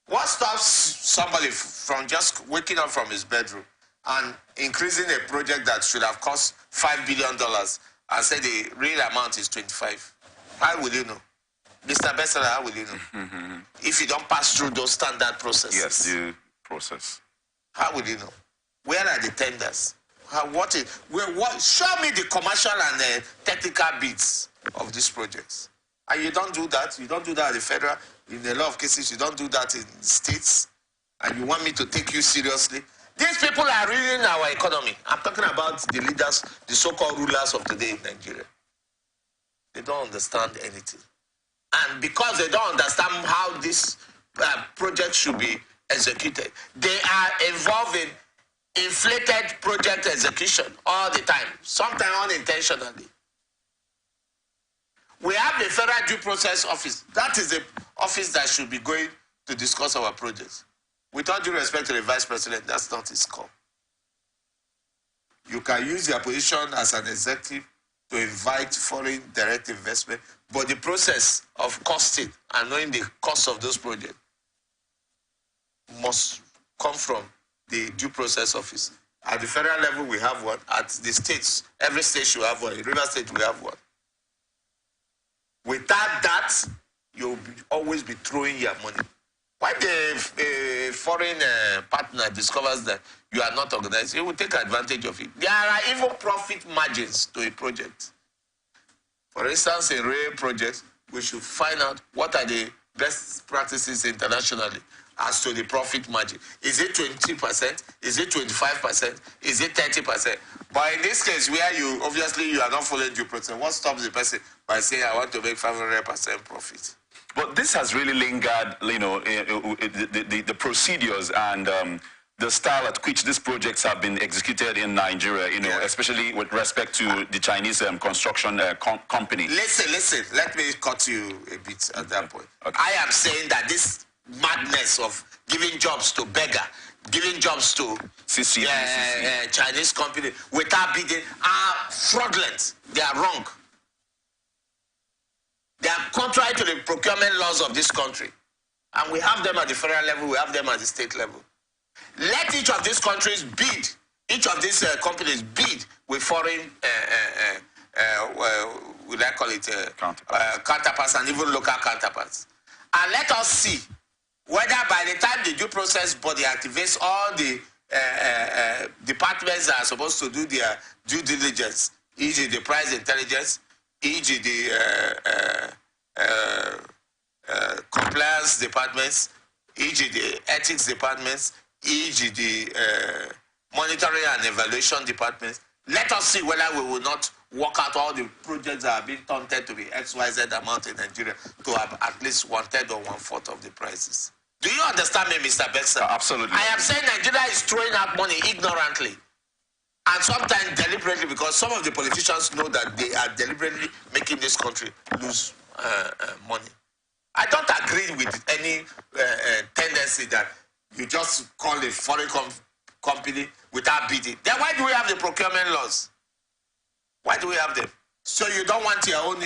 What stops somebody from just waking up from his bedroom and increasing a project that should have cost $5 billion and say the real amount is 25? How will you know? Mr. Bessler, how will you know? If you don't pass through those standard processes. Yes, due process. How will you know? Where are the tenders? Show me the commercial and technical bits of these projects. And you don't do that. You don't do that at the federal. In a lot of cases, you don't do that in states. And you want me to take you seriously? These people are ruining our economy. I'm talking about the leaders, the so-called rulers of today in Nigeria. They don't understand anything. And because they don't understand how this project should be executed, they are involved in inflated project execution all the time, sometimes unintentionally. We have the Federal Due Process Office. That is the office that should be going to discuss our projects. With all due respect to the Vice President, that's not his call. You can use your position as an executive to invite foreign direct investment, but the process of costing and knowing the cost of those projects must come from the Due Process Office. At the federal level, we have one. At the states, every state should have one. In River State, we have one. Without that, you'll always be throwing your money. When the foreign partner discovers that you are not organized, he will take advantage of it. There are even profit margins to a project. For instance, in rail projects, we should find out what are the best practices internationally as to the profit margin. Is it 20%? Is it 25%? Is it 30%? But in this case, where you are not following due process, what stops the person by saying, I want to make 500% profit? But this has really lingered, you know, the procedures and the style at which these projects have been executed in Nigeria, you know, especially with respect to the Chinese construction company. Listen, let me cut you a bit at that point. Okay. I am saying that this madness of giving jobs to beggar, giving jobs to Chinese company without bidding are fraudulent. They are wrong. They are contrary to the procurement laws of this country. And we have them at the federal level, we have them at the state level. Let each of these countries bid, each of these companies bid with foreign, would I call it counterparts and even local counterparts. And let us see whether by the time the due process body activates all the departments that are supposed to do their due diligence, e.g. the price intelligence, e.g. the compliance departments, e.g. the ethics departments, e.g. the monitoring and evaluation departments. Let us see whether we will not work out all the projects that are being taunted to be XYZ amount in Nigeria to have at least 1/3 or 1/4 of the prices. Do you understand me, Mr. Bexer? Absolutely. I am saying Nigeria is throwing out money ignorantly. And sometimes deliberately, because some of the politicians know that they are deliberately making this country lose money. I don't agree with any tendency that you just call a foreign company without bidding. Then why do we have the procurement laws? Why do we have them? So you don't want your own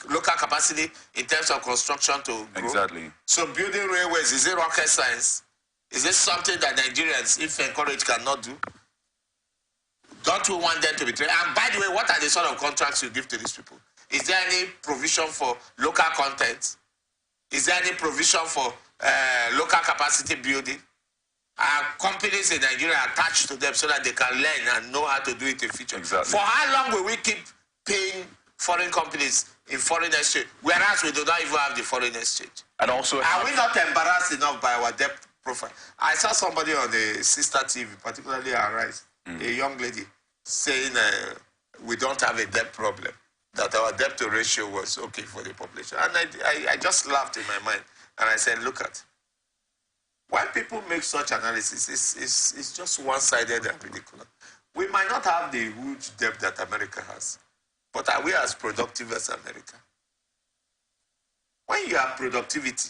local capacity in terms of construction to grow? Exactly. So building railways, is it rocket science? Is it something that Nigerians, if encouraged, cannot do? Don't we want them to be trained? And by the way, what are the sort of contracts you give to these people? Is there any provision for local content? Is there any provision for local capacity building? Are companies in Nigeria attached to them so that they can learn and know how to do it in future? Exactly. For how long will we keep paying foreign companies in foreign exchange, whereas we do not even have the foreign exchange? And also, are we not embarrassed enough by our debt profile? I saw somebody on the sister TV, particularly Arise, a young lady, saying we don't have a debt problem, that our debt to ratio was okay for the population. And I just laughed in my mind, and I said, look at, when people make such analysis, it's just one-sided and ridiculous. We might not have the huge debt that America has, but are we as productive as America? When your productivity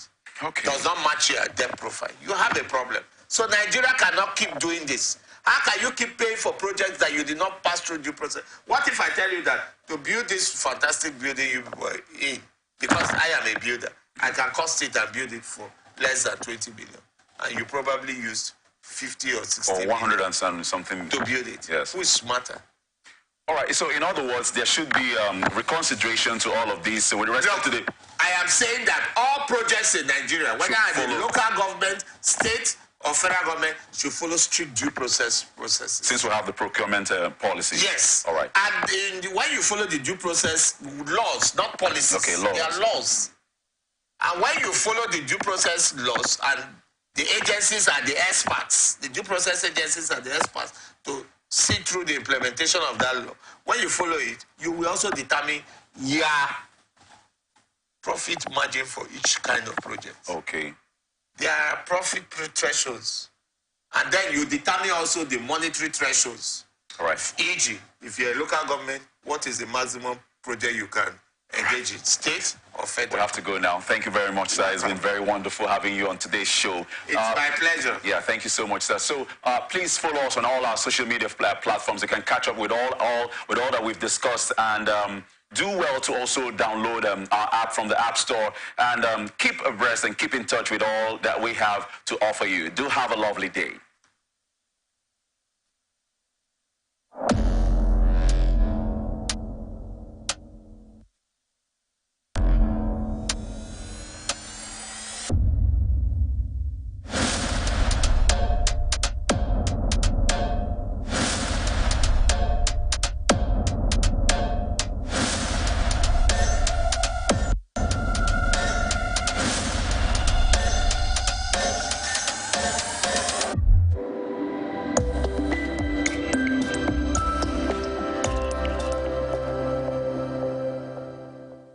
does not match your debt profile, you have a problem. So Nigeria cannot keep doing this. How can you keep paying for projects that you did not pass through due process? What if I tell you that to build this fantastic building you were in, because I am a builder, I can cost it and build it for less than 20 billion, and you probably used 50 or 60 or 100 and something to build it? Yes. Who is smarter? All right, so in other words, there should be reconsideration to all of these. So with respect to the... I am saying that all projects in Nigeria, whether at the local government, state, or federal government, should follow strict due processes. Since we have the procurement policy. Yes. All right. And when you follow the due process laws, not policies. Okay, laws. They are laws. And when you follow the due process laws, and the agencies are the experts, the due process agencies are the experts to see through the implementation of that law. When you follow it, you will also determine your profit margin for each kind of project. Okay. There are profit thresholds. And then you determine also the monetary thresholds. All right. E.g., if you're a local government, what is the maximum project you can engage in, state or federal? We have to go now. Thank you very much, sir. It's been very wonderful having you on today's show. It's my pleasure. Yeah, thank you so much, sir. So please follow us on all our social media platforms. You can catch up with all that we've discussed, and do well to also download our app from the App Store, and keep abreast and keep in touch with all that we have to offer you. Do have a lovely day.